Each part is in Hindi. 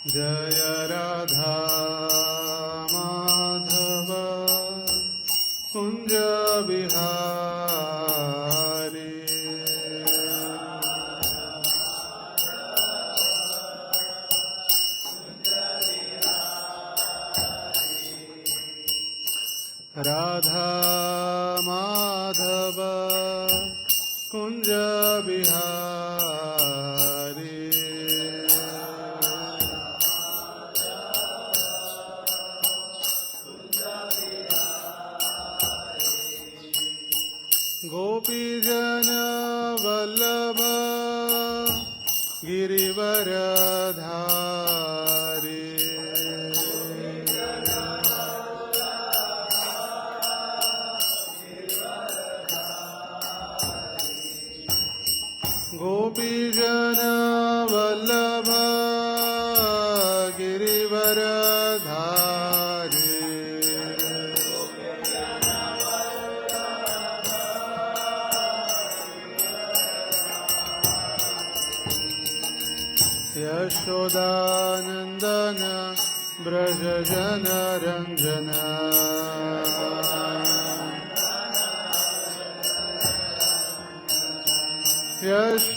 जय राधा माधव कुंज बिहारी। राधा माधव कुंज बिहारी। गोपीजन वल्लभ गिरिवरधारी। गोपीजन वल्लभ गिरिवरधारी। यशोदानंदन ब्रज जन रंजन।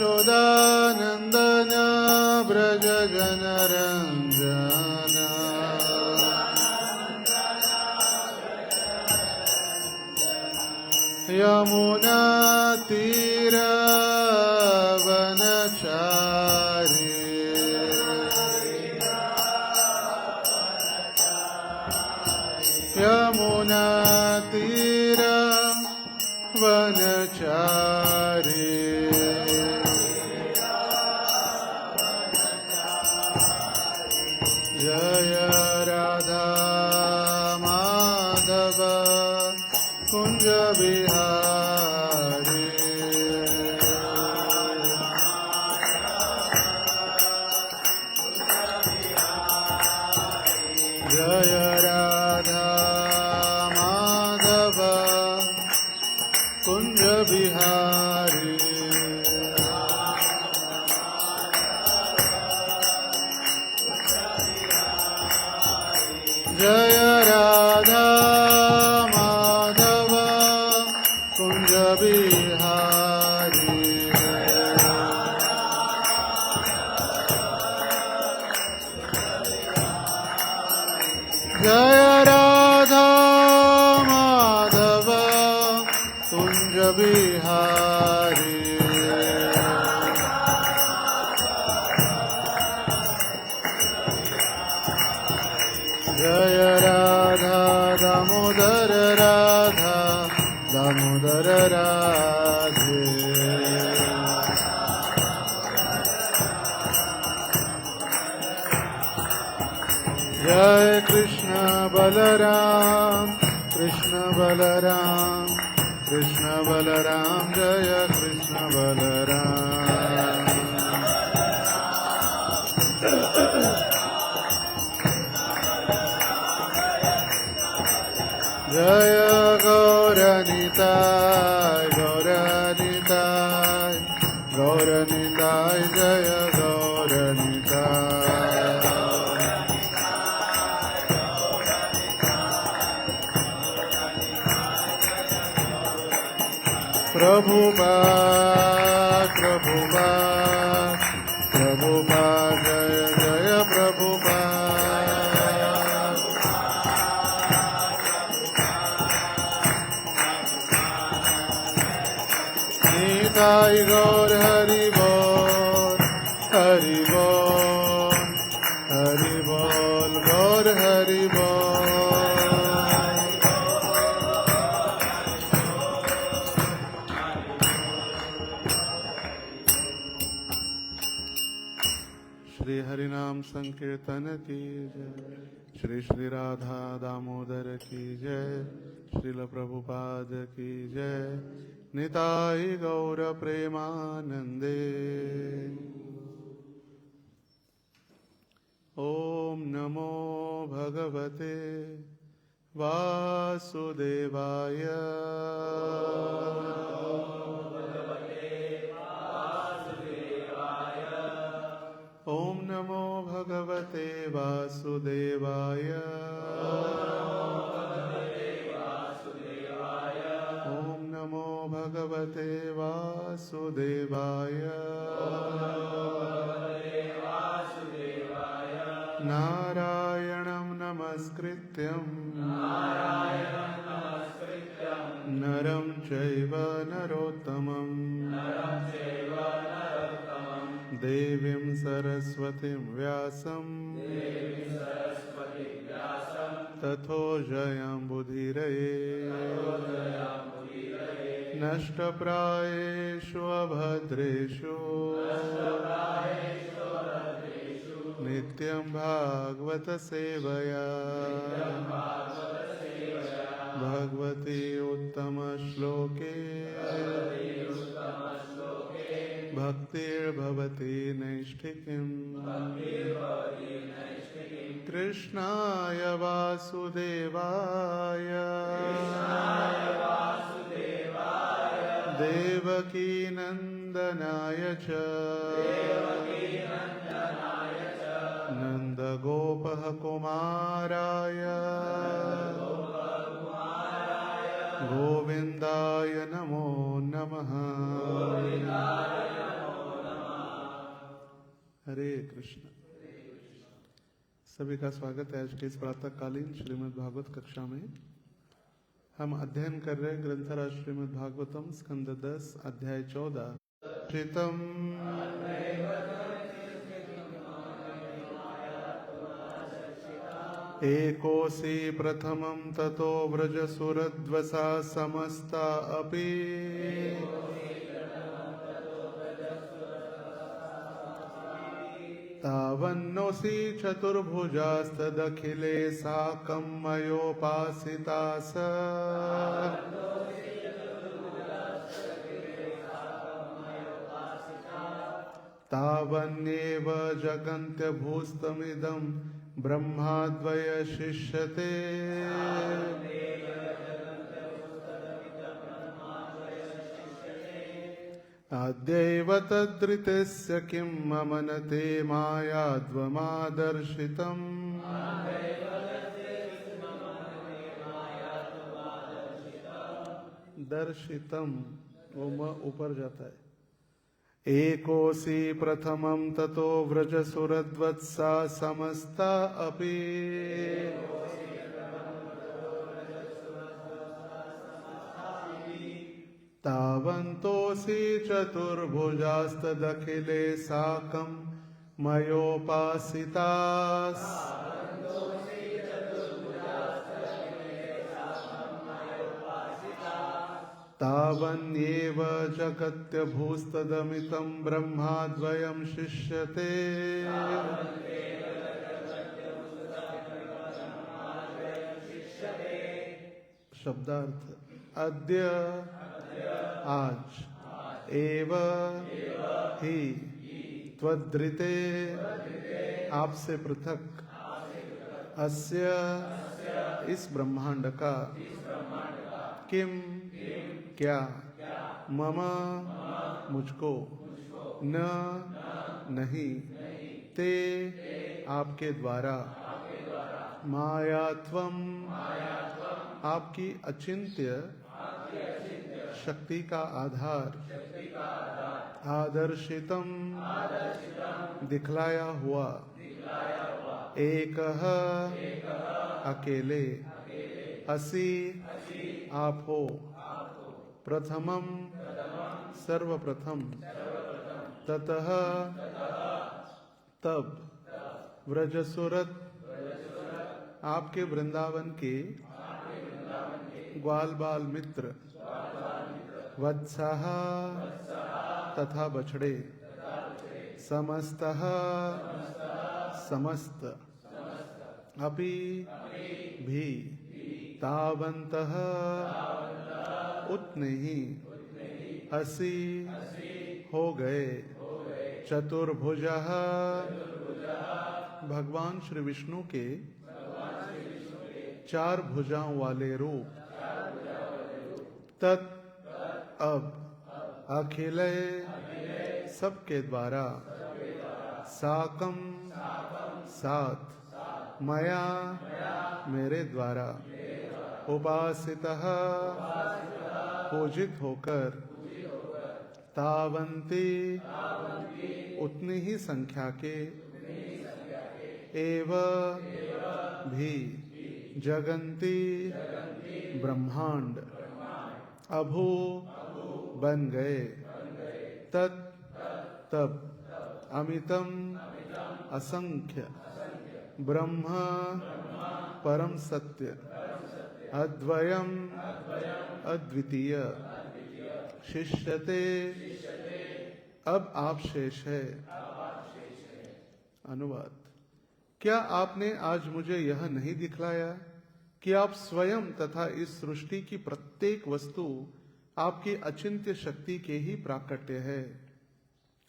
यशोदानंदन ब्रज जन रंजन। यमुना तीर वनचारी। यमुना तीर वनचारी। जय राधा माधव कुंज बिहारी। जय राधा माधव कुंज बिहारी। जय राधा माधव कुंज बिहारी। जय राधा माधव कुंज बिहारी। जय राधा दामोदर राधा दामोदर राधे। जय कृष्ण बलराम कृष्ण बलराम कृष्ण बलराम। जय कृष्ण बलराम। जय गौरनिताय गौरनिताय गौरनिताय। जय गौरनिताय। प्रभुपाद प्रभुपाद प्रभुपाद। जय जय प्रभुपाद। निताय गौर हरि बोल हरि बोल हरि बोल गौर हरि बोल। श्री हरिनाम संकीर्तन की जय। श्री श्री राधा दामोदर की जय। श्रील प्रभुपाद की जय। निताय गौर प्रेमानंदे। ओम नमो भगवते वासुदेवाय। ओम नमो भगवते वासुदेवाय। ॐ नमो भगवते वासुदेवाय। नारायणं नमस्कृत्यं नरं चैव नरोत्तमं देवीं सरस्वतीं व्यासं ततो जयम्बुधिरये। नष्टप्रायेषु अभद्रेषु नित्यं भागवत सेवया भगवती उत्तम श्लोके भक्तिर्भवति नैष्ठिकीम्। कृष्णाय वासुदेवाय देवकी नंदनाय च नन्दगोपकुमाराय गोविन्दाय नमो नमः। हरे कृष्ण। सभी का स्वागत है आज के इस प्रातःकालीन श्रीमद् भागवत कक्षा में। हम अध्ययन कर रहे ग्रंथराज श्रीमद् भागवतम स्कंद 10 अध्याय 14 श्रीतम एकोसी प्रथमं ततो व्रजसुरद्वसा समस्ता अपि तावन्नोऽसि चतुर्भुजास्तदखिले साकं मयोपासितास। तावन्नेव जगन्त्यभूस्तमिदं ब्रह्माद्वय शिष्यते। अद्यैव तद्रितस्य किं ममनते मायाद्वमादर्शितम्। दर्शितम वो म ऊपर जाता है। एकोसी प्रथमं ततो व्रजसुरद्वत्सा समस्ता अपि तावन्तोऽसि चतुर्भुजास्तदखिले साकं मयोपासितास्। तावन्येव जगत्यभूस्तदमितं ब्रह्माद्वयं शिष्यते। शब्दार्थ अद्य आज एव ही त्वद्रिते आपसे पृथक अस्य इस ब्रह्मांड का किम क्या मम मुझको न नहीं ते आपके द्वारा मायात्वम आपकी अचिंत्य शक्ति का आधार आदर्शितम दिखलाया हुआ एक अकेले असि आप हो प्रथमम सर्वप्रथम ततः तब व्रजसुरत आपके वृंदावन के ग्वाल बाल मित्र वत्सः तथा बछड़े समस्तः समस्त अपि भी तावन्तः उतने ही असि हो गए चतुर्भुजः भगवान श्री विष्णु के चार भुजाओं वाले रूप तत् अब अखिले सबके द्वारा साकम साथ मया मेरे द्वारा उपासितः पूजित होकर तावंती उतनी ही संख्या के एव भी जगंती ब्रह्मांड अभू बन गए तत् तब अमितम असंख्य ब्रह्म परम सत्य अद्वयम अद्वितीय शिष्यते अब आप शेष है। अनुवाद। क्या आपने आज मुझे यह नहीं दिखलाया कि आप स्वयं तथा इस सृष्टि की प्रत्येक वस्तु आपकी अचिंत्य शक्ति के ही प्राकट्य है।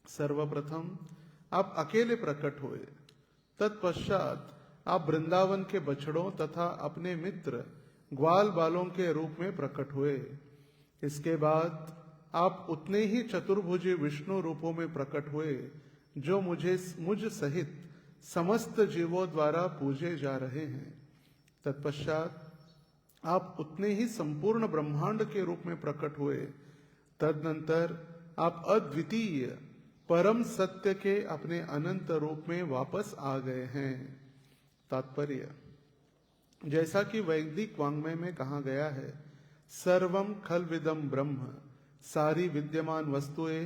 सर्वप्रथम आप अकेले प्रकट हुए, तत्पश्चात आप वृंदावन के बछड़ों तथा अपने मित्र ग्वाल बालों के रूप में प्रकट हुए। इसके बाद आप उतने ही चतुर्भुजी विष्णु रूपों में प्रकट हुए जो मुझ सहित समस्त जीवों द्वारा पूजे जा रहे हैं। तत्पश्चात आप उतने ही संपूर्ण ब्रह्मांड के रूप में प्रकट हुए। तदनंतर आप अद्वितीय परम सत्य के अपने अनंत रूप में वापस आ गए हैं। तात्पर्य। जैसा कि वैदिक वाङ्मय में कहा गया है, सर्वम खलविदम ब्रह्म, सारी विद्यमान वस्तुएं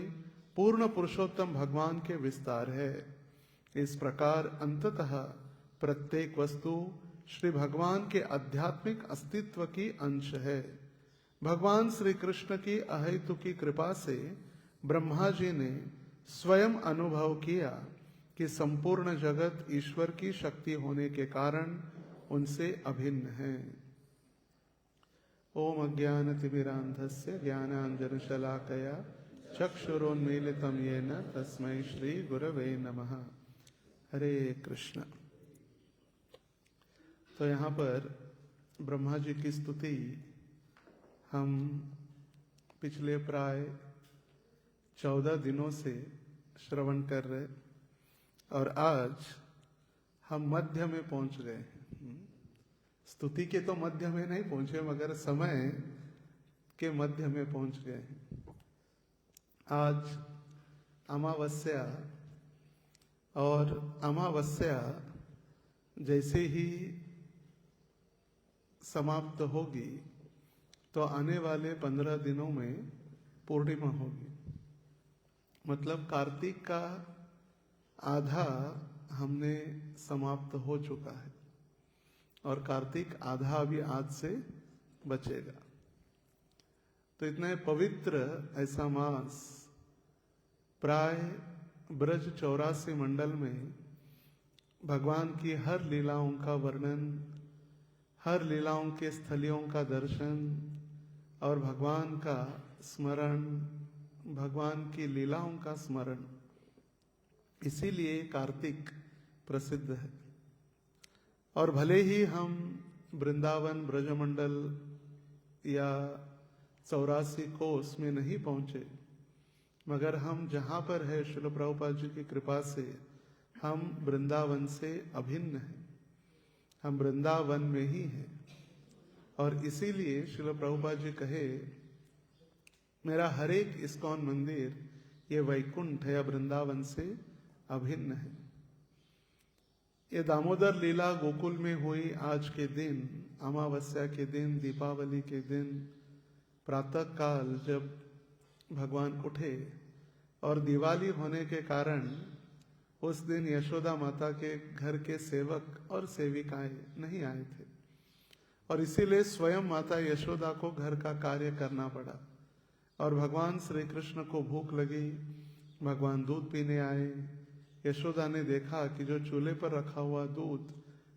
पूर्ण पुरुषोत्तम भगवान के विस्तार है। इस प्रकार अंततः प्रत्येक वस्तु श्री भगवान के आध्यात्मिक अस्तित्व की अंश है। भगवान श्री कृष्ण की अहेतुकी कृपा से ब्रह्मा जी ने स्वयं अनुभव किया कि संपूर्ण जगत ईश्वर की शक्ति होने के कारण उनसे अभिन्न है। ओम अज्ञानतिमिरान्धस्य ज्ञानाञ्जनशलाकया चक्षुरोन्मीलितं येन तस्मै श्री गुरवे नमः। हरे कृष्ण। तो यहाँ पर ब्रह्मा जी की स्तुति हम पिछले प्राय 14 दिनों से श्रवण कर रहे और आज हम मध्य में पहुंच गए हैं। स्तुति के तो मध्य में नहीं पहुंचे मगर समय के मध्य में पहुंच गए हैं। आज अमावस्या और अमावस्या जैसे ही समाप्त होगी तो आने वाले 15 दिनों में पूर्णिमा होगी। मतलब कार्तिक का आधा हमने समाप्त हो चुका है और कार्तिक आधा अभी आज से बचेगा। तो इतना पवित्र ऐसा मास प्राय ब्रज 84 मंडल में भगवान की हर लीलाओं का वर्णन, हर लीलाओं के स्थलियों का दर्शन और भगवान का स्मरण, भगवान की लीलाओं का स्मरण, इसीलिए कार्तिक प्रसिद्ध है। और भले ही हम वृंदावन ब्रजमंडल या 84 कोस में नहीं पहुंचे, मगर हम जहां पर है श्रील प्रभुपाद जी की कृपा से हम वृंदावन से अभिन्न हैं, हम वृंदावन में ही हैं। और इसीलिए श्रील प्रभुपाद जी कहे, मेरा हर एक इस्कॉन मंदिर ये वैकुंठ या वृंदावन से अभिन्न है। ये दामोदर लीला गोकुल में हुई आज के दिन, अमावस्या के दिन, दीपावली के दिन, प्रातः काल जब भगवान उठे और दिवाली होने के कारण उस दिन यशोदा माता के घर के सेवक और सेविकाएं नहीं आए थे और इसीलिए स्वयं माता यशोदा को घर का कार्य करना पड़ा। और भगवान श्री कृष्ण को भूख लगी, भगवान दूध पीने आए। यशोदा ने देखा कि जो चूल्हे पर रखा हुआ दूध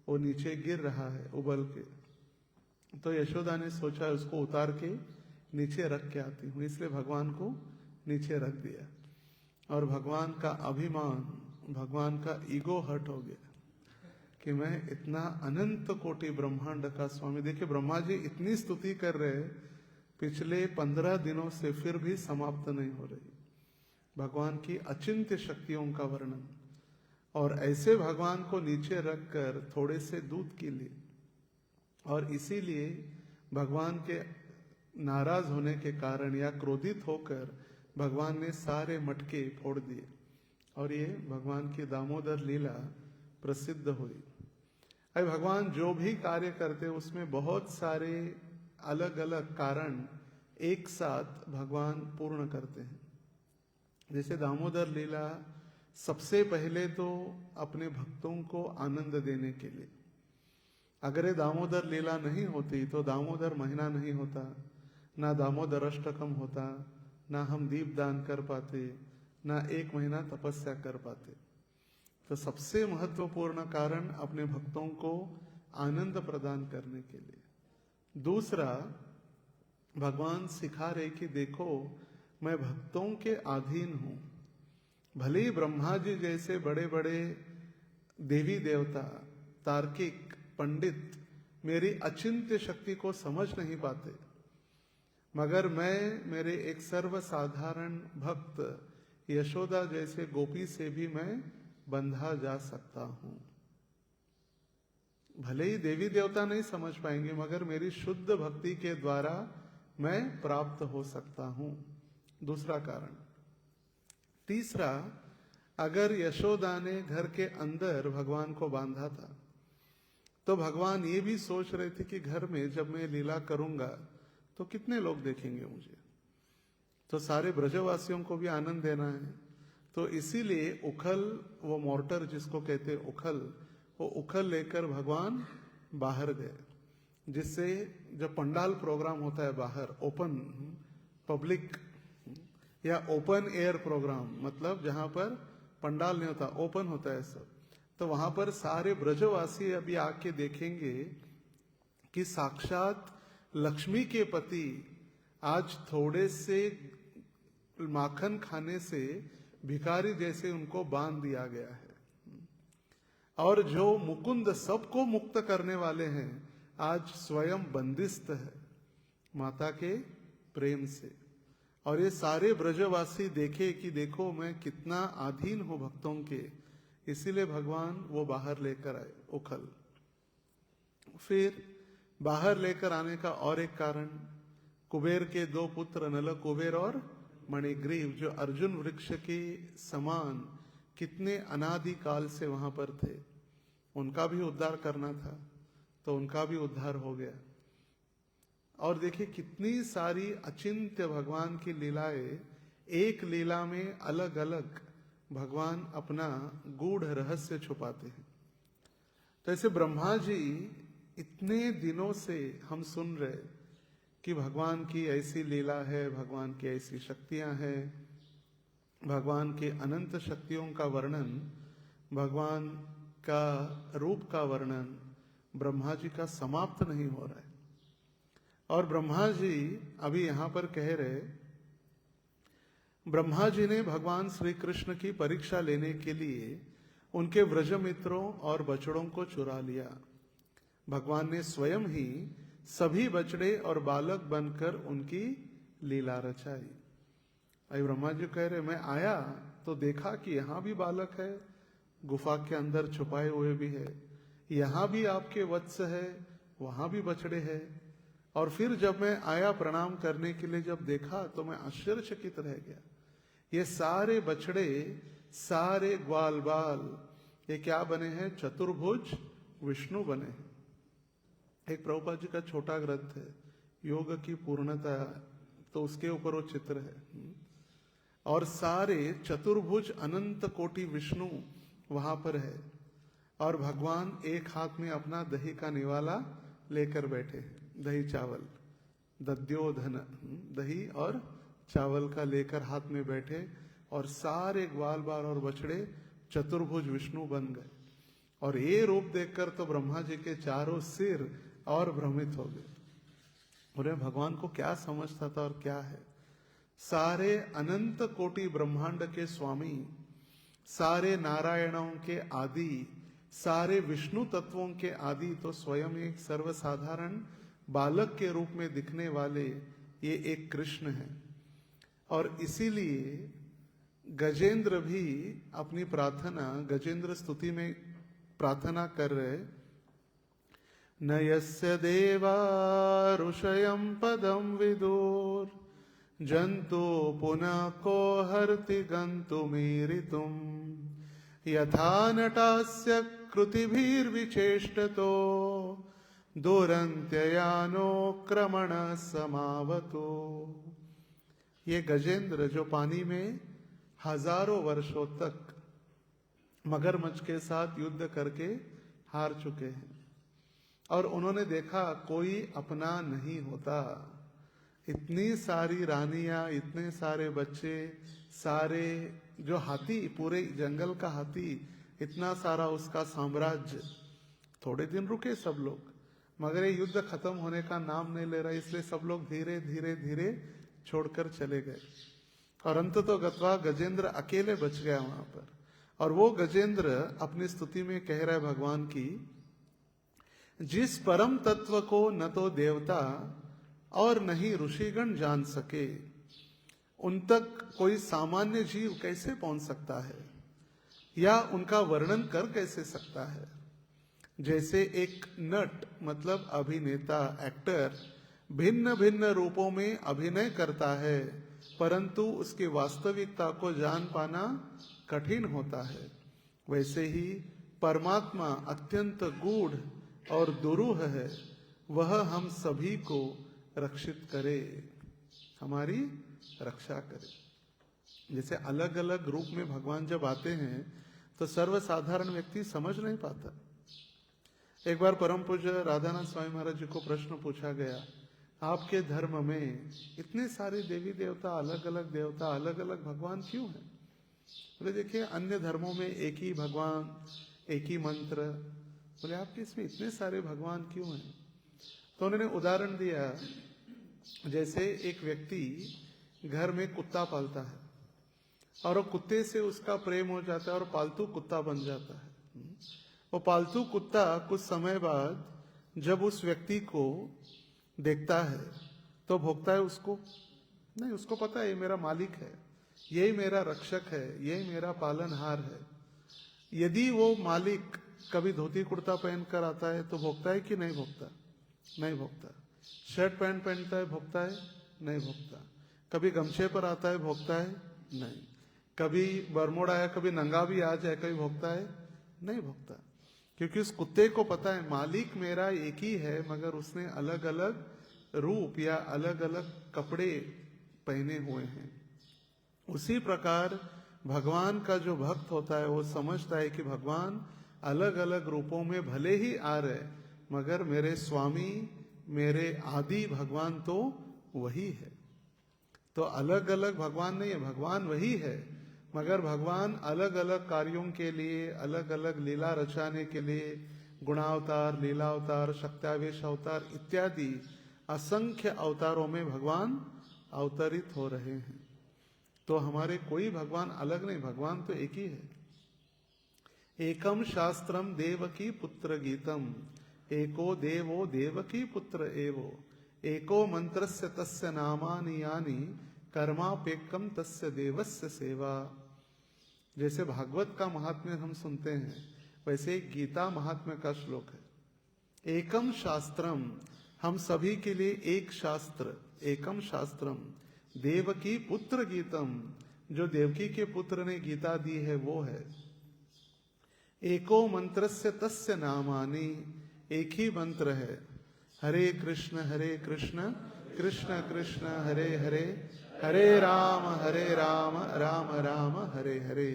वो नीचे गिर रहा है उबल के, तो यशोदा ने सोचा उसको उतार के नीचे रख के आती हूँ, इसलिए भगवान को नीचे रख दिया। और भगवान का अभिमान, भगवान का ईगो हर्ट हो गया कि मैं इतना अनंत कोटि ब्रह्मांड का स्वामी। देखिए ब्रह्मा जी इतनी स्तुति कर रहे पिछले 15 दिनों से, फिर भी समाप्त नहीं हो रही भगवान की अचिंत्य शक्तियों का वर्णन। और ऐसे भगवान को नीचे रखकर थोड़े से दूध के लिए, और इसीलिए भगवान के नाराज होने के कारण या क्रोधित होकर भगवान ने सारे मटके फोड़ दिए और ये भगवान की दामोदर लीला प्रसिद्ध हुई। अरे भगवान जो भी कार्य करते उसमें बहुत सारे अलग अलग कारण एक साथ भगवान पूर्ण करते हैं। जैसे दामोदर लीला सबसे पहले तो अपने भक्तों को आनंद देने के लिए, अगर ये दामोदर लीला नहीं होती तो दामोदर महीना नहीं होता, ना दामोदर अष्टकम होता, ना हम दीप दान कर पाते, ना एक महीना तपस्या कर पाते। तो सबसे महत्वपूर्ण कारण अपने भक्तों को आनंद प्रदान करने के लिए। दूसरा, भगवान सिखा रहे कि देखो मैं भक्तों के अधीन हूं। भले ही ब्रह्मा जी जैसे बड़े बड़े देवी देवता, तार्किक पंडित मेरी अचिंत्य शक्ति को समझ नहीं पाते, मगर मैं मेरे एक सर्वसाधारण भक्त यशोदा जैसे गोपी से भी मैं बंधा जा सकता हूं। भले ही देवी देवता नहीं समझ पाएंगे, मगर मेरी शुद्ध भक्ति के द्वारा मैं प्राप्त हो सकता हूं। दूसरा कारण। तीसरा, अगर यशोदा ने घर के अंदर भगवान को बांधा था तो भगवान ये भी सोच रहे थे कि घर में जब मैं लीला करूंगा तो कितने लोग देखेंगे मुझे, तो सारे ब्रजवासियों को भी आनंद देना है। तो इसीलिए उखल, वो मोर्टर जिसको कहते हैं उखल, वो उखल लेकर भगवान बाहर गए, जिससे जब पंडाल प्रोग्राम होता है बाहर, ओपन पब्लिक या ओपन एयर प्रोग्राम, मतलब जहां पर पंडाल नहीं होता, ओपन होता है सब, तो वहां पर सारे ब्रजवासी अभी आके देखेंगे कि साक्षात लक्ष्मी के पति आज थोड़े से माखन खाने से भिखारी जैसे उनको बांध दिया गया है, और जो मुकुंद सबको मुक्त करने वाले हैं आज स्वयं बंदिस्त है माता के प्रेम से। और ये सारे ब्रजवासी देखे कि देखो मैं कितना अधीन हूं भक्तों के, इसीलिए भगवान वो बाहर लेकर आए उखल। फिर बाहर लेकर आने का और एक कारण, कुबेर के दो पुत्र नल कुबेर और मणिग्रीव, जो अर्जुन वृक्ष के समान कितने अनादि काल से वहां पर थे, उनका भी उद्धार करना था, तो उनका भी उद्धार हो गया। और देखिए कितनी सारी अचिंत्य भगवान की लीलाएं, एक लीला में अलग अलग भगवान अपना गूढ़ रहस्य छुपाते हैं। तो ऐसे ब्रह्मा जी इतने दिनों से हम सुन रहे कि भगवान की ऐसी लीला है, भगवान की ऐसी शक्तियां हैं, भगवान के अनंत शक्तियों का वर्णन, भगवान का रूप का वर्णन ब्रह्मा जी का समाप्त नहीं हो रहा है। और ब्रह्मा जी अभी यहां पर कह रहे, ब्रह्मा जी ने भगवान श्री कृष्ण की परीक्षा लेने के लिए उनके व्रज मित्रों और बछड़ों को चुरा लिया। भगवान ने स्वयं ही सभी बछड़े और बालक बनकर उनकी लीला रचाई। अभी ब्रह्मा जी कह रहे, मैं आया तो देखा कि यहां भी बालक है, गुफा के अंदर छुपाए हुए भी है, यहां भी आपके वत्स है, वहां भी बछड़े है। और फिर जब मैं आया प्रणाम करने के लिए, जब देखा तो मैं आश्चर्यचकित रह गया। ये सारे बछड़े, सारे ग्वाल बाल, ये क्या बने हैं? चतुर्भुज विष्णु बने हैं। एक प्रभुपाद जी का छोटा ग्रंथ है योग की पूर्णता, तो उसके ऊपर वो चित्र है, और सारे चतुर्भुज अनंत कोटि विष्णु वहां पर है। और भगवान एक हाथ में अपना दही का निवाला लेकर बैठे हैं, दही चावल, दद्योधन, दही और चावल का लेकर हाथ में बैठे, और सारे ग्वाल बाल और बछड़े चतुर्भुज विष्णु बन गए। और ये रूप देखकर तो ब्रह्मा जी के चारों सिर और भ्रमित हो गए। उन्हें भगवान को क्या समझता था और क्या है। सारे अनंत कोटि ब्रह्मांड के स्वामी, सारे नारायणों के आदि, सारे विष्णु तत्वों के आदि तो स्वयं एक सर्वसाधारण बालक के रूप में दिखने वाले ये एक कृष्ण है। और इसीलिए गजेंद्र भी अपनी प्रार्थना गजेंद्र स्तुति में प्रार्थना कर रहे, न यस्य देवा ऋषयं पदं विदुर जंतु पुनः को हर्ति गन्तुमीरितुम् यथा नटास्य कृतिभिर्विचेष्टतो दुरन्त्ययानो क्रमण समावतो। ये गजेंद्र जो पानी में हजारों वर्षों तक मगरमच्छ के साथ युद्ध करके हार चुके हैं, और उन्होंने देखा कोई अपना नहीं होता। इतनी सारी रानियां, इतने सारे बच्चे, सारे जो हाथी, पूरे जंगल का हाथी, इतना सारा उसका साम्राज्य। थोड़े दिन रुके सब लोग, मगर ये युद्ध खत्म होने का नाम नहीं ले रहा, इसलिए सब लोग धीरे धीरे धीरे छोड़कर चले गए। और अंत तो गत्वा गजेंद्र अकेले बच गया वहां पर। और वो गजेंद्र अपनी स्तुति में कह रहा है भगवान की, जिस परम तत्व को न तो देवता और नहीं ऋषिगण जान सके, उन तक कोई सामान्य जीव कैसे पहुंच सकता है या उनका वर्णन कर कैसे सकता है। जैसे एक नट मतलब अभिनेता, एक्टर भिन्न भिन्न रूपों में अभिनय करता है, परंतु उसकी वास्तविकता को जान पाना कठिन होता है, वैसे ही परमात्मा अत्यंत गूढ़ और दुरूह है। वह हम सभी को रक्षित करे, हमारी रक्षा करे। जैसे अलग अलग रूप में भगवान जब आते हैं तो सर्वसाधारण व्यक्ति समझ नहीं पाता। एक बार परम पूज्य राधानाथ स्वामी महाराज जी को प्रश्न पूछा गया, आपके धर्म में इतने सारे देवी देवता, अलग अलग भगवान क्यों हैं? बोले देखिए, अन्य धर्मों में एक ही भगवान, एक ही मंत्र। बोले आपके इसमें इतने सारे भगवान क्यों हैं? तो उन्होंने उदाहरण दिया, जैसे एक व्यक्ति घर में कुत्ता पालता है और वो कुत्ते से उसका प्रेम हो जाता है और पालतू कुत्ता बन जाता है। वो पालतू कुत्ता कुछ समय बाद जब उस व्यक्ति को देखता है तो भोगता है उसको? नहीं, उसको पता है ये मेरा मालिक है, यही मेरा रक्षक है, यही मेरा पालनहार है। यदि वो मालिक कभी धोती कुर्ता पहनकर आता है तो भोगता है कि नहीं भोगता? नहीं भोगता। शर्ट पैंट पहनता है, भोगता है? नहीं भोगता। कभी गमछे पर आता है, भोगता है? नहीं। कभी बरमोड़ा है, कभी नंगा भी आ जाए, कभी भोगता है? नहीं भोगता। क्योंकि उस कुत्ते को पता है मालिक मेरा एक ही है, मगर उसने अलग अलग रूप या अलग अलग कपड़े पहने हुए हैं। उसी प्रकार भगवान का जो भक्त होता है वो समझता है कि भगवान अलग अलग रूपों में भले ही आ रहे, मगर मेरे स्वामी, मेरे आदि भगवान तो वही है। तो अलग अलग भगवान नहीं है, भगवान वही है, मगर भगवान अलग अलग कार्यों के लिए, अलग अलग लीला रचाने के लिए गुणावतार, लीलावतार, शक्त्यावेश अवतार इत्यादि असंख्य अवतारों में भगवान अवतरित हो रहे हैं। तो हमारे कोई भगवान अलग नहीं, भगवान तो एक ही है। एकम शास्त्रम देवकी पुत्र गीतम, एको देवो देवकी पुत्र एवो, एको मंत्रस्य तस्य नामानि यानि, कर्मापेकम तस्य देवस्य सेवा। जैसे भागवत का महात्म्य हम सुनते हैं, वैसे गीता महात्म्य का श्लोक है। एकम शास्त्रम, हम सभी के लिए एक शास्त्र, एकम शास्त्रम, देवकी पुत्र गीतम, जो देवकी के पुत्र ने गीता दी है वो है। एको मंत्रस्य तस्य नामानि, एक ही मंत्र है, हरे कृष्ण कृष्ण कृष्ण हरे हरे, हरे राम राम राम हरे हरे।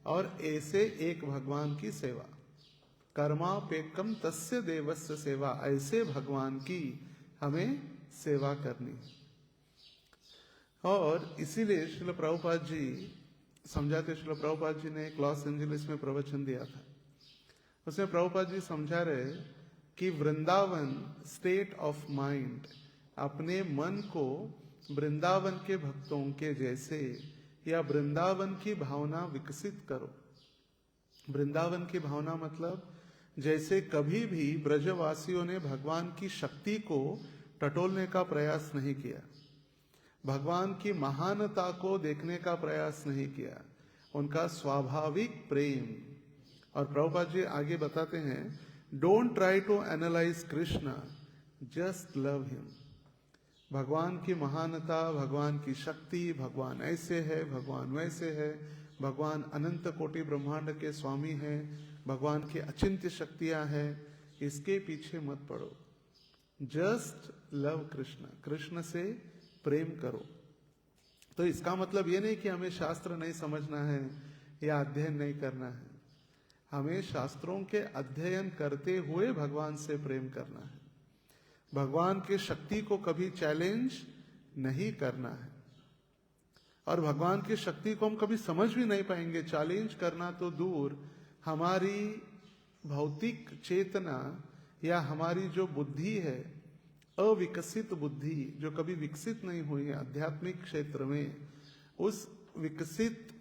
और ऐसे एक भगवान की सेवा, कर्मापेकम तस्य देवस्य सेवा, ऐसे भगवान की हमें सेवा करनी। और इसीलिए श्रील प्रभुपाद जी समझाते, श्रील प्रभुपाद जी ने एक लॉस एंजलिस में प्रवचन दिया था। उसमें प्रभुपाद जी समझा रहे कि वृंदावन स्टेट ऑफ माइंड, अपने मन को वृंदावन के भक्तों के जैसे या वृंदावन की भावना विकसित करो। वृंदावन की भावना मतलब जैसे कभी भी ब्रजवासियों ने भगवान की शक्ति को टटोलने का प्रयास नहीं किया, भगवान की महानता को देखने का प्रयास नहीं किया, उनका स्वाभाविक प्रेम। और प्रभुपाद जी आगे बताते हैं, don't try to analyse Krishna, just love him. भगवान की महानता, भगवान की शक्ति, भगवान ऐसे है, भगवान वैसे है, भगवान अनंत कोटि ब्रह्मांड के स्वामी हैं, भगवान की अचिंत्य शक्तियां हैं, इसके पीछे मत पड़ो। जस्ट लव कृष्ण, कृष्ण से प्रेम करो। तो इसका मतलब ये नहीं कि हमें शास्त्र नहीं समझना है या अध्ययन नहीं करना है, हमें शास्त्रों के अध्ययन करते हुए भगवान से प्रेम करना है। भगवान की शक्ति को कभी चैलेंज नहीं करना है, और भगवान की शक्ति को हम कभी समझ भी नहीं पाएंगे। चैलेंज करना तो दूर, हमारी भौतिक चेतना या हमारी जो बुद्धि है, अविकसित बुद्धि जो कभी विकसित नहीं हुई है आध्यात्मिक क्षेत्र में, उस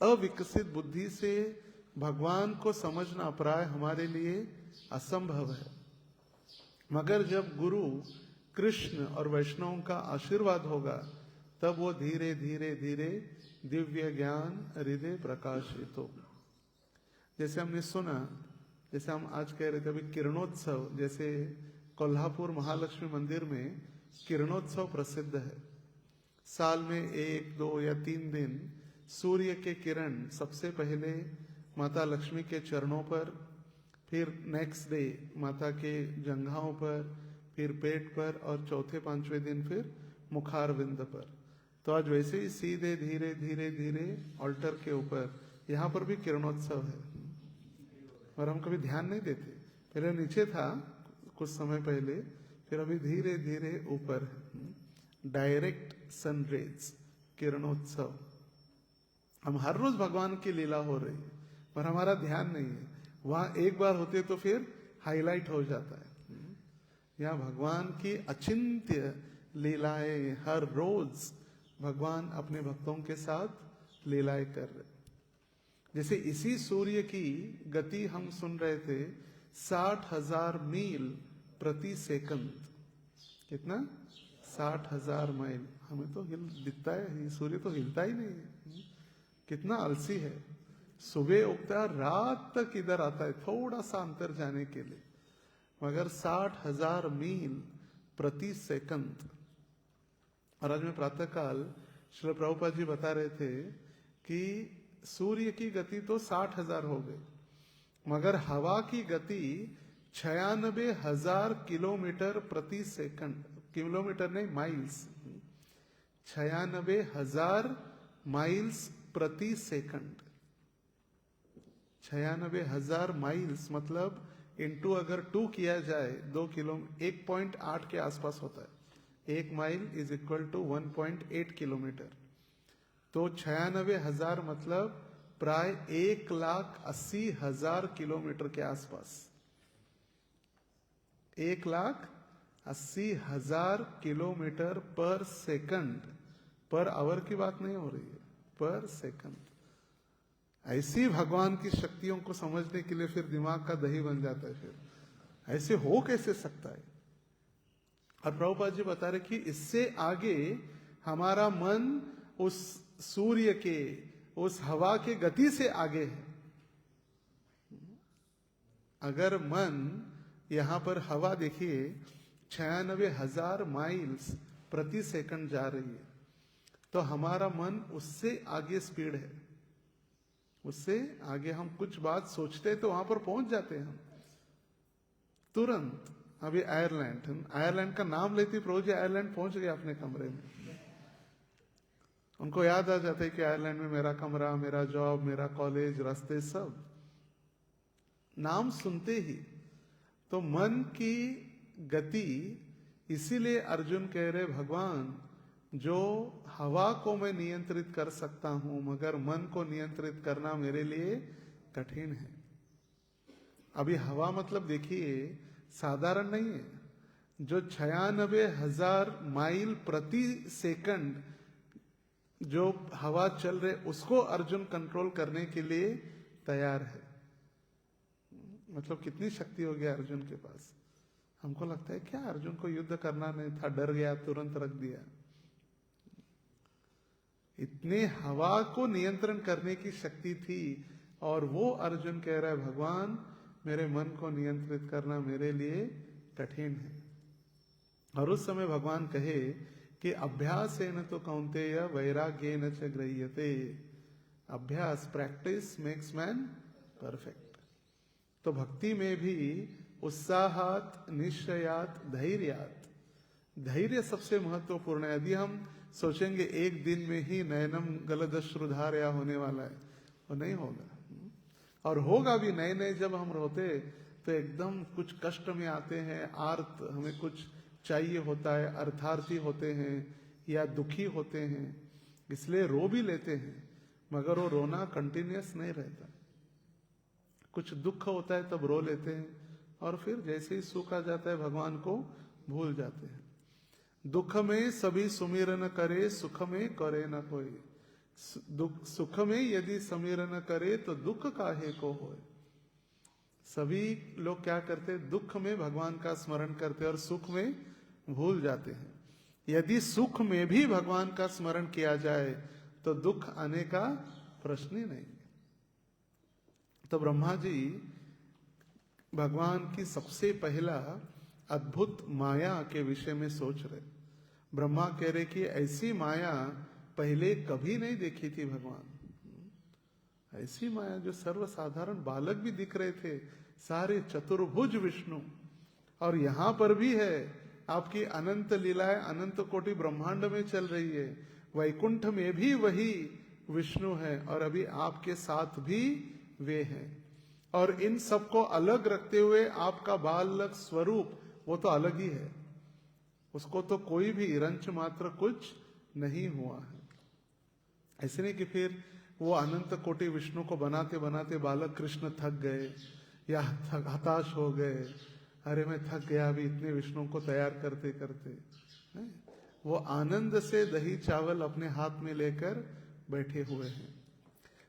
अविकसित बुद्धि से भगवान को समझना प्राय हमारे लिए असंभव है। मगर जब गुरु कृष्ण और वैष्णवों का आशीर्वाद होगा, तब वो धीरे धीरे धीरे दिव्य ज्ञान हृदय प्रकाशित होगा। जैसे हमने सुना, जैसे हम आज कह रहे थे अभी किरणोत्सव, जैसे कोल्हापुर महालक्ष्मी मंदिर में किरणोत्सव प्रसिद्ध है। साल में 1, 2 या 3 दिन सूर्य के किरण सबसे पहले माता लक्ष्मी के चरणों पर, फिर नेक्स्ट डे माता के जंघाओं पर, फिर पेट पर, और चौथे 5वें दिन फिर मुखारविंद पर। तो आज वैसे ही सीधे धीरे धीरे धीरे ऑल्टर के ऊपर यहाँ पर भी किरणोत्सव है, और हम कभी ध्यान नहीं देते। पहले नीचे था कुछ समय पहले, फिर अभी धीरे धीरे ऊपर है। डायरेक्ट सनरेज किरणोत्सव। हम हर रोज भगवान की लीला हो रही है, पर हमारा ध्यान नहीं है। वहां एक बार होते तो फिर हाईलाइट हो जाता है। यहाँ भगवान की अचिंत्य लीलाएं, हर रोज भगवान अपने भक्तों के साथ लीलाएं कर रहे। जैसे इसी सूर्य की गति हम सुन रहे थे, 60,000 मील प्रति सेकंड। कितना? 60,000 माइल। हमें तो हिल दिखता है, सूर्य तो हिलता ही नहीं है। कितना आलसी है, सुबह उगता है, रात तक इधर आता है थोड़ा सा अंतर जाने के लिए, मगर 60,000 मील प्रति सेकंड। और आज में प्रातःकाल श्री प्रभुपाद जी बता रहे थे कि सूर्य की गति तो 60,000 हो गई, मगर हवा की गति 96,000 किलोमीटर प्रति सेकंड। किलोमीटर नहीं, माइल्स। 96,000 माइल्स प्रति सेकंड। 96,000 माइल्स मतलब इंटू अगर 2 किया जाए, 2 किलो 1.8 के आसपास होता है। 1 mile is equal to 1.8 kilometre. तो 96,000 मतलब प्राय 1,80,000 किलोमीटर के आसपास। 1,80,000 किलोमीटर पर सेकंड। पर आवर की बात नहीं हो रही है, पर सेकंड। ऐसी भगवान की शक्तियों को समझने के लिए फिर दिमाग का दही बन जाता है। फिर ऐसे हो कैसे सकता है? और प्रभुपाद जी बता रहे कि इससे आगे हमारा मन उस सूर्य के, उस हवा के गति से आगे है। अगर मन यहां पर हवा देखिए 96,000 माइल्स प्रति सेकंड जा रही है, तो हमारा मन उससे आगे स्पीड है। उससे आगे हम कुछ बात सोचते तो वहां पर पहुंच जाते हैं हम तुरंत। अभी आयरलैंड का नाम लेती प्रभु जी, आयरलैंड पहुंच गया अपने कमरे में। उनको याद आ जाता है कि आयरलैंड में मेरा कमरा, मेरा जॉब, मेरा कॉलेज, रास्ते सब। नाम सुनते ही तो मन की गति। इसीलिए अर्जुन कह रहे, भगवान जो हवा को मैं नियंत्रित कर सकता हूं, मगर मन को नियंत्रित करना मेरे लिए कठिन है। अभी हवा मतलब देखिए साधारण नहीं है। जो 96,000 माइल प्रति सेकंड जो हवा चल रहे, उसको अर्जुन कंट्रोल करने के लिए तैयार है। मतलब कितनी शक्ति हो गया अर्जुन के पास। हमको लगता है क्या अर्जुन को युद्ध करना नहीं था, डर गया, तुरंत रख दिया। इतने हवा को नियंत्रण करने की शक्ति थी, और वो अर्जुन कह रहा है भगवान मेरे मन को नियंत्रित करना मेरे लिए कठिन है। और उस समय भगवान कहे कि अभ्यासेन तो कौन्तेय वैराग्येन च गृह्यते। अभ्यास, प्रैक्टिस मेक्स मैन परफेक्ट। तो भक्ति में भी उत्साहात, निश्चयात, धैर्यात, धैर्य सबसे महत्वपूर्ण है। यदि हम सोचेंगे एक दिन में ही नयनम गलदश्रुधारया होने वाला है, वो नहीं होगा। और होगा भी, नए नए जब हम रोते तो एकदम कुछ कष्ट में आते हैं, आर्त, हमें कुछ चाहिए होता है, अर्थार्थी होते हैं या दुखी होते हैं, इसलिए रो भी लेते हैं, मगर वो रोना कंटिन्यूअस नहीं रहता। कुछ दुख होता है तब रो लेते हैं, और फिर जैसे ही सुख आ जाता है भगवान को भूल जाते हैं। दुख में सभी सुमिरन करे, सुख में करे न कोई। सुख में यदि सुमिरन करे तो दुख काहे को होए। सभी लोग क्या करते हैं, दुख में भगवान का स्मरण करते हैं और सुख में भूल जाते हैं। यदि सुख में भी भगवान का स्मरण किया जाए तो दुख आने का प्रश्न ही नहीं। तो ब्रह्मा जी भगवान की सबसे पहला अद्भुत माया के विषय में सोच रहे। ब्रह्मा कह रहे कि ऐसी माया पहले कभी नहीं देखी थी भगवान। ऐसी माया जो सर्वसाधारण बालक भी दिख रहे थे, सारे चतुर्भुज विष्णु, और यहां पर भी है आपकी अनंत लीलाएं अनंत कोटि ब्रह्मांड में चल रही है। वैकुंठ में भी वही विष्णु है और अभी आपके साथ भी वे हैं। और इन सबको अलग रखते हुए आपका बालक स्वरूप वो तो अलग ही है, उसको तो कोई भी रंच मात्र कुछ नहीं हुआ है। ऐसे नहीं कि फिर वो अनंत कोटि विष्णु को बनाते बनाते बालक कृष्ण थक गए या हताश हो गए, अरे मैं थक गया अभी इतने विष्णु को तैयार करते करते। वो आनंद से दही चावल अपने हाथ में लेकर बैठे हुए हैं।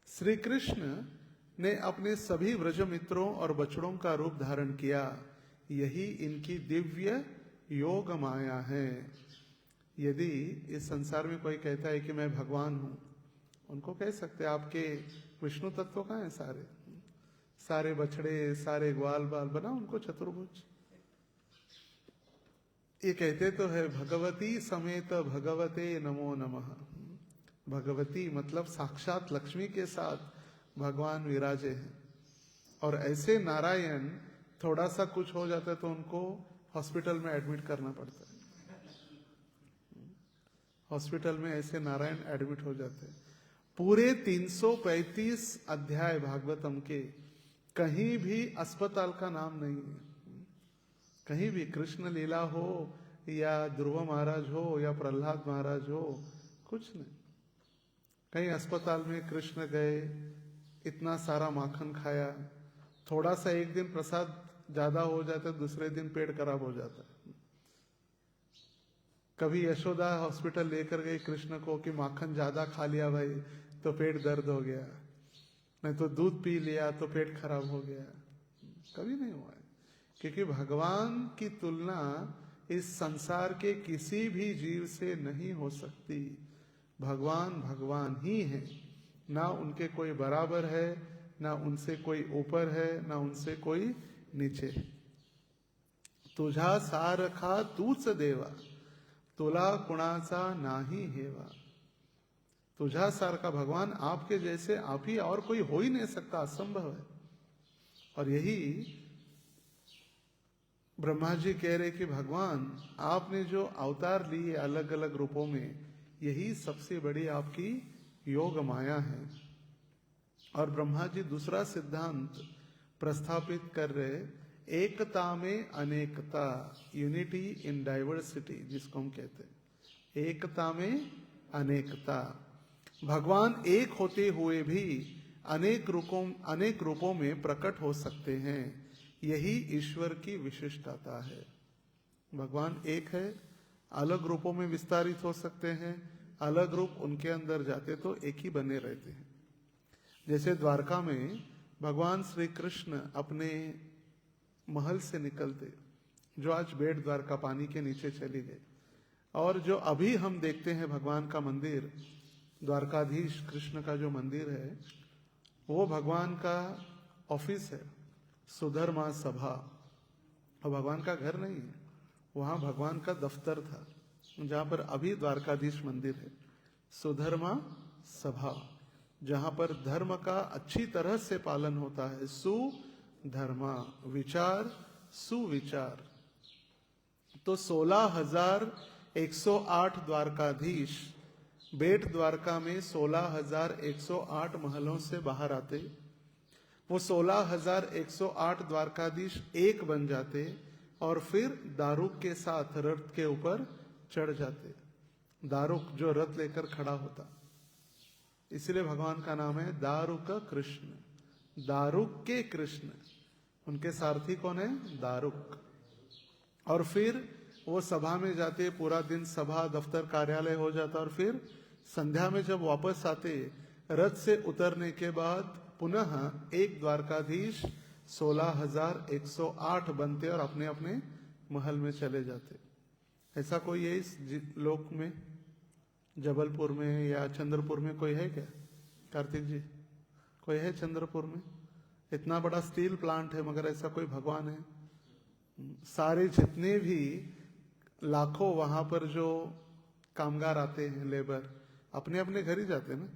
श्री कृष्ण ने अपने सभी व्रज मित्रों और बछड़ों का रूप धारण किया। यही इनकी दिव्य योग माया है। यदि इस संसार में कोई कहता है कि मैं भगवान हूं, उनको कह सकते हैं आपके विष्णु तत्व कहाँ है? सारे सारे बछड़े, सारे ग्वाल बाल बना उनको चतुर्भुज। ये कहते तो है भगवती समेत भगवते नमो नमः। भगवती मतलब साक्षात लक्ष्मी के साथ भगवान विराजे हैं। और ऐसे नारायण थोड़ा सा कुछ हो जाता है तो उनको हॉस्पिटल में एडमिट करना पड़ता है। हॉस्पिटल में ऐसे नारायण एडमिट हो जाते हैं। पूरे 335 अध्याय भागवतम के कहीं भी अस्पताल का नाम नहीं है। कहीं भी कृष्ण लीला हो या ध्रुव महाराज हो या प्रहलाद महाराज हो, कुछ नहीं। कहीं अस्पताल में कृष्ण गए, इतना सारा माखन खाया, थोड़ा सा एक दिन प्रसाद ज्यादा हो जाता है, दूसरे दिन पेट खराब हो जाता है। कभी यशोदा हॉस्पिटल लेकर गई कृष्ण को कि माखन ज्यादा खा लिया भाई तो पेट दर्द हो गया, नहीं तो दूध पी लिया तो पेट खराब हो गया। कभी नहीं हुआ है, क्योंकि भगवान की तुलना इस संसार के किसी भी जीव से नहीं हो सकती। भगवान भगवान ही है, ना उनके कोई बराबर है, ना उनसे कोई ऊपर है, ना उनसे कोई नीचे है। तुझा सारखा तूच देवा, तुला कुणाचा नाही हेवा। तुझा सारखा भगवान, आपके जैसे आप ही, और कोई हो ही नहीं सकता, असंभव है। और यही ब्रह्मा जी कह रहे कि भगवान आपने जो अवतार लिए अलग अलग रूपों में, यही सबसे बड़ी आपकी योग माया है। और ब्रह्मा जी दूसरा सिद्धांत प्रस्थापित कर रहे, एकता में अनेकता, यूनिटी इन डाइवर्सिटी, जिसको हम कहते हैं एकता में अनेकता। भगवान एक होते हुए भी अनेक रूपों में प्रकट हो सकते हैं। यही ईश्वर की विशिष्टता है। भगवान एक है, अलग रूपों में विस्तारित हो सकते हैं, अलग रूप उनके अंदर जाते तो एक ही बने रहते हैं। जैसे द्वारका में भगवान श्री कृष्ण अपने महल से निकलते, जो आज बेट द्वारका पानी के नीचे चली गई, और जो अभी हम देखते हैं भगवान का मंदिर, द्वारकाधीश कृष्ण का जो मंदिर है वो भगवान का ऑफिस है, सुधर्मा सभा। और भगवान का घर नहीं है, वहाँ भगवान का दफ्तर था, जहाँ पर अभी द्वारकाधीश मंदिर है। सुधर्मा सभा, जहाँ पर धर्म का अच्छी तरह से पालन होता है। सुधर्मा, विचार, सुविचार। तो 16,108 द्वारकाधीश बेट द्वारका में 16,108 महलों से बाहर आते। वो 16,108 द्वारकाधीश एक बन जाते और फिर दारुक के साथ रथ के ऊपर चढ़ जाते। दारुक जो रथ लेकर खड़ा होता, इसलिए भगवान का नाम है दारुक कृष्ण, दारुक के कृष्ण। उनके सारथी कौन है? दारुक। और फिर वो सभा में जाते, पूरा दिन सभा दफ्तर कार्यालय हो जाता, और फिर संध्या में जब वापस आते, रथ से उतरने के बाद पुनः एक द्वारकाधीश 16,108 बनते और अपने अपने महल में चले जाते। ऐसा कोई है इस लोक में, जबलपुर में या चंद्रपुर में कोई है क्या? कार्तिक जी, कोई है चंद्रपुर में? इतना बड़ा स्टील प्लांट है, मगर ऐसा कोई भगवान है? सारे जितने भी लाखों वहां पर जो कामगार आते हैं, लेबर, अपने अपने घर ही जाते हैं ना,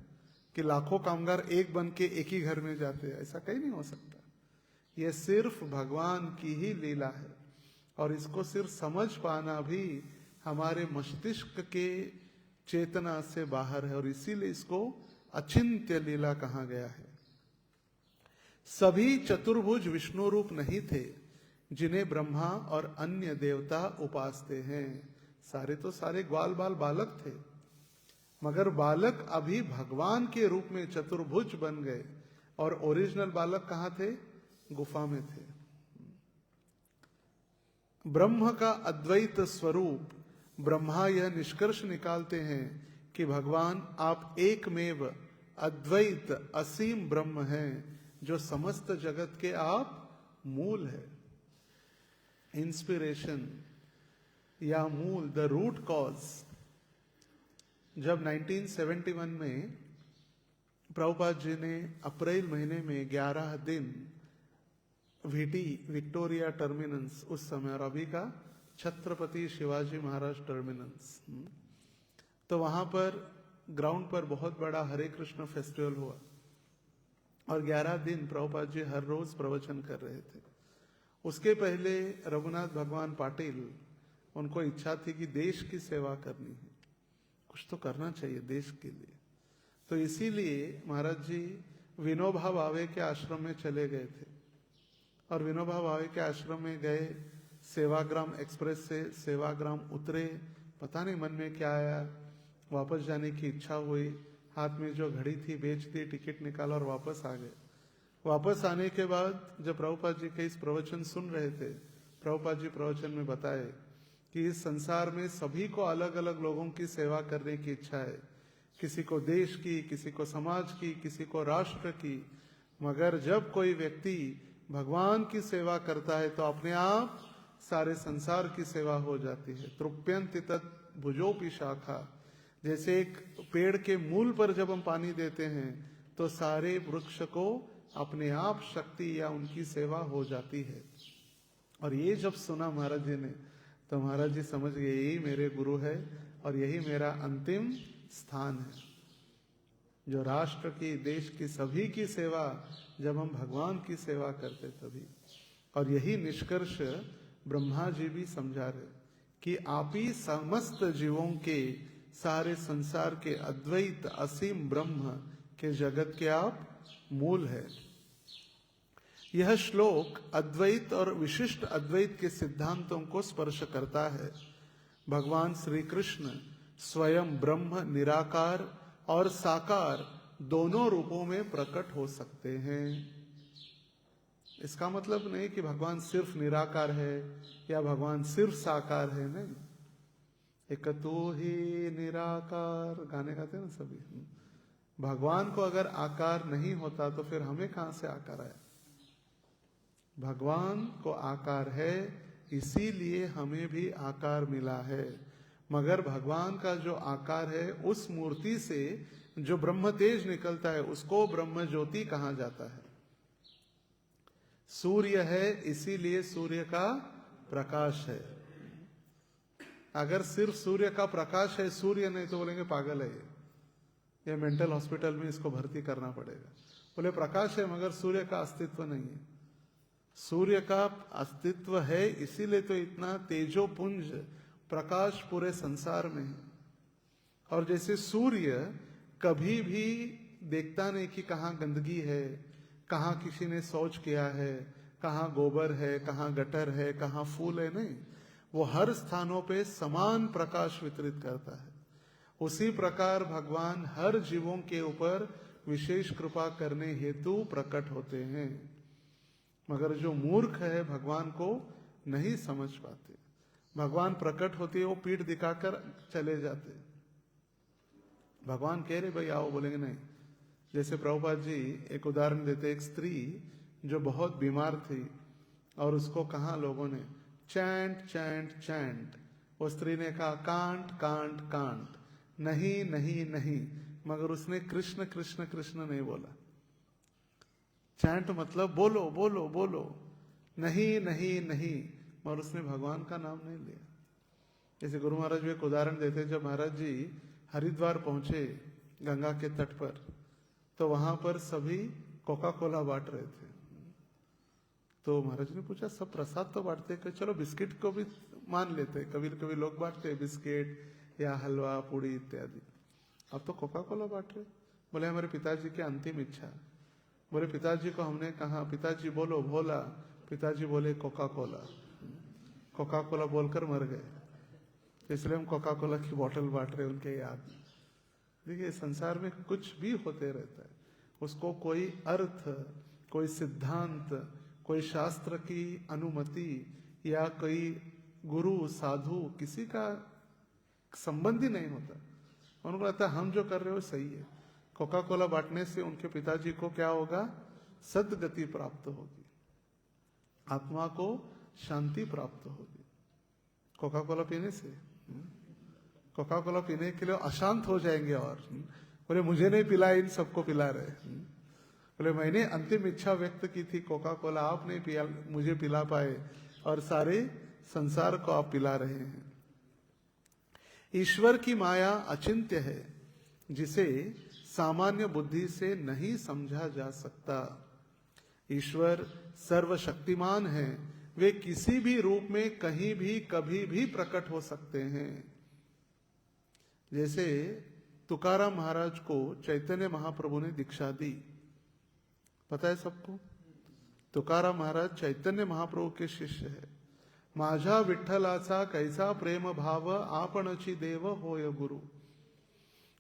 कि लाखों कामगार एक बन के एक ही घर में जाते हैं, ऐसा कहीं नहीं हो सकता। यह सिर्फ भगवान की ही लीला है, और इसको सिर्फ समझ पाना भी हमारे मस्तिष्क के चेतना से बाहर है, और इसीलिए इसको अचिंत्य लीला कहा गया है। सभी चतुर्भुज विष्णु रूप नहीं थे जिन्हें ब्रह्मा और अन्य देवता उपासते हैं। सारे तो सारे ग्वाल बाल बालक थे, मगर बालक अभी भगवान के रूप में चतुर्भुज बन गए, और ओरिजिनल बालक कहाँ थे? गुफा में थे। ब्रह्म का अद्वैत स्वरूप, ब्रह्मा यह निष्कर्ष निकालते हैं कि भगवान आप एकमेव अद्वैत असीम ब्रह्म हैं, जो समस्त जगत के आप मूल है। इंस्पिरेशन या मूल, द रूट कॉज। जब 1971 में प्रभुपाद जी ने अप्रैल महीने में 11 दिन वीटी विक्टोरिया टर्मिनस उस समय, और अभी का छत्रपति शिवाजी महाराज टर्मिनस, तो वहां पर ग्राउंड पर बहुत बड़ा हरे कृष्ण फेस्टिवल हुआ, और 11 दिन प्रभुपाद जी हर रोज प्रवचन कर रहे थे। उसके पहले रघुनाथ भगवान पाटिल, उनको इच्छा थी कि देश की सेवा करनी है, कुछ तो करना चाहिए देश के लिए। तो इसीलिए महाराज जी विनोबा भावे के आश्रम में चले गए थे, और विनोबा भावे के आश्रम में गए, सेवाग्राम एक्सप्रेस से सेवाग्राम उतरे, पता नहीं मन में क्या आया, वापस जाने की इच्छा हुई, हाथ में जो घड़ी थी बेच दी, टिकट निकाला और वापस आ गए। वापस आने के बाद जब प्रभुपाद जी के इस प्रवचन सुन रहे थे, प्रभुपाद जी प्रवचन में बताए कि इस संसार में सभी को अलग अलग लोगों की सेवा करने की इच्छा है, किसी को देश की, किसी को समाज की, किसी को राष्ट्र की, मगर जब कोई व्यक्ति भगवान की सेवा करता है तो अपने आप सारे संसार की सेवा हो जाती है। तृप्यंति तत् भुजोपि शाखा, जैसे एक पेड़ के मूल पर जब हम पानी देते हैं तो सारे वृक्ष को अपने आप शक्ति या उनकी सेवा हो जाती है। और ये जब सुना महाराज जी ने, तो महाराज जी समझ गए यही मेरे गुरु है और यही मेरा अंतिम स्थान है, जो राष्ट्र की, देश की, सभी की सेवा जब हम भगवान की सेवा करते तभी। और यही निष्कर्ष ब्रह्मा जी भी समझा रहे कि आप ही समस्त जीवों के, सारे संसार के अद्वैत असीम ब्रह्म के जगत के आप मूल है। यह श्लोक अद्वैत और विशिष्ट अद्वैत के सिद्धांतों को स्पर्श करता है। भगवान श्री कृष्ण स्वयं ब्रह्म, निराकार और साकार दोनों रूपों में प्रकट हो सकते हैं। इसका मतलब नहीं कि भगवान सिर्फ निराकार है या भगवान सिर्फ साकार है, नहीं। एक तू ही निराकार गाने गाते हैं ना सभी। भगवान को अगर आकार नहीं होता तो फिर हमें कहां से आकार आया? भगवान को आकार है, इसीलिए हमें भी आकार मिला है। मगर भगवान का जो आकार है उस मूर्ति से जो ब्रह्म तेज निकलता है उसको ब्रह्म ज्योति कहा जाता है। सूर्य है इसीलिए सूर्य का प्रकाश है। अगर सिर्फ सूर्य का प्रकाश है, सूर्य नहीं, तो बोलेंगे पागल है ये मेंटल हॉस्पिटल में इसको भर्ती करना पड़ेगा। बोले प्रकाश है मगर सूर्य का अस्तित्व नहीं है। सूर्य का अस्तित्व है इसीलिए तो इतना तेजोपुंज प्रकाश पूरे संसार में है। और जैसे सूर्य कभी भी देखता नहीं कि कहाँ गंदगी है, कहाँ किसी ने शौच किया है, कहाँ गोबर है, कहाँ गटर है, कहाँ फूल है, नहीं, वो हर स्थानों पे समान प्रकाश वितरित करता है। उसी प्रकार भगवान हर जीवों के ऊपर विशेष कृपा करने हेतु प्रकट होते हैं, मगर जो मूर्ख है भगवान को नहीं समझ पाते। भगवान प्रकट होते वो पीठ दिखाकर चले जाते। भगवान कह रहे भाई आओ, बोलेंगे नहीं। जैसे प्रभुपाद जी एक उदाहरण देते, एक स्त्री जो बहुत बीमार थी और उसको कहा लोगों ने चैंट चैंट चैंट, वो स्त्री ने कहा कांट कांट कांट, नहीं नहीं नहीं, मगर उसने कृष्ण कृष्ण कृष्ण नहीं बोला। चैंट मतलब बोलो बोलो बोलो, नहीं नहीं नहीं, मगर उसने भगवान का नाम नहीं लिया। जैसे गुरु महाराज भी एक उदाहरण देते, जब महाराज जी हरिद्वार पहुंचे गंगा के तट पर, तो वहां पर सभी कोका कोला बांट रहे थे। तो महाराज ने पूछा सब प्रसाद तो बांटते, कि चलो बिस्किट को भी मान लेते, कभी कभी लोग बांटते बिस्किट या हलवा पूड़ी इत्यादि, अब तो कोका कोला बांट रहे। बोले हमारे पिताजी की अंतिम इच्छा। बोले पिताजी को हमने कहा पिताजी बोलो भोला, पिताजी बोले कोका कोला, कोका कोला बोलकर मर गए, इसलिए हम कोका कोला की बोतल बांट रहे उनके याद। देखिए संसार में कुछ भी होते रहता है, उसको कोई अर्थ, कोई सिद्धांत, कोई शास्त्र की अनुमति या कोई गुरु साधु किसी का संबंध ही नहीं होता। उनको लगता है हम जो कर रहे हो सही है। कोका कोला बांटने से उनके पिताजी को क्या होगा, सद्गति प्राप्त होगी, आत्मा को शांति प्राप्त होगी। कोका कोला पीने से, कोका कोला पीने के लिए अशांत हो जाएंगे और बोले मुझे नहीं पिलाए, इन सबको पिला रहे। बोले मैंने अंतिम इच्छा व्यक्त की थी कोका कोला, आप नहीं पिया, मुझे पिला पाए और सारे संसार को आप पिला रहे हैं। ईश्वर की माया अचिंत्य है, जिसे सामान्य बुद्धि से नहीं समझा जा सकता। ईश्वर सर्वशक्तिमान है, वे किसी भी रूप में कहीं भी कभी भी प्रकट हो सकते हैं। जैसे तुकाराम महाराज को चैतन्य महाप्रभु ने दीक्षा दी, पता है सबको। तुकाराम महाराज चैतन्य महाप्रभु के शिष्य है। माझा विठ्ठलाचा कैसा प्रेम भाव, आपणची देव होय गुरु।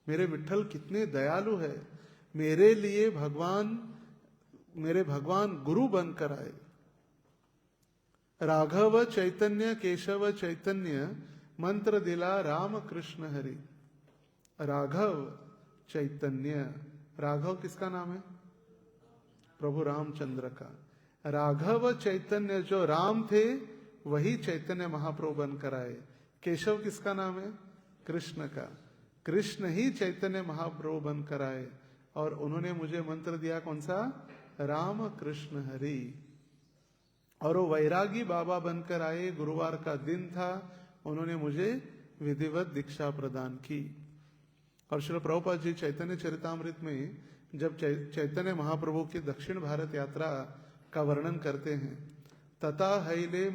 मेरे विठ्ठल कितने दयालु है, मेरे लिए मेरे भगवान गुरु बनकर आए। राघव चैतन्य केशव चैतन्य, मंत्र दिला राम कृष्ण हरि। राघव चैतन्य, राघव किसका नाम है, प्रभु रामचंद्र का। राघव चैतन्य जो राम थे वही चैतन्य महाप्रभु बनकर आए। केशव किसका नाम है, कृष्ण का। कृष्ण ही चैतन्य महाप्रभु बनकर आए और उन्होंने मुझे मंत्र दिया कौन सा, राम कृष्ण हरि। और वो वैरागी बाबा बनकर आए, गुरुवार का दिन था, उन्होंने मुझे विधिवत दीक्षा प्रदान की। और श्रील प्रभुपाद जी चैतन्य चरितामृत में जब चैतन्य महाप्रभु की दक्षिण भारत यात्रा का वर्णन करते हैं, तथा हैले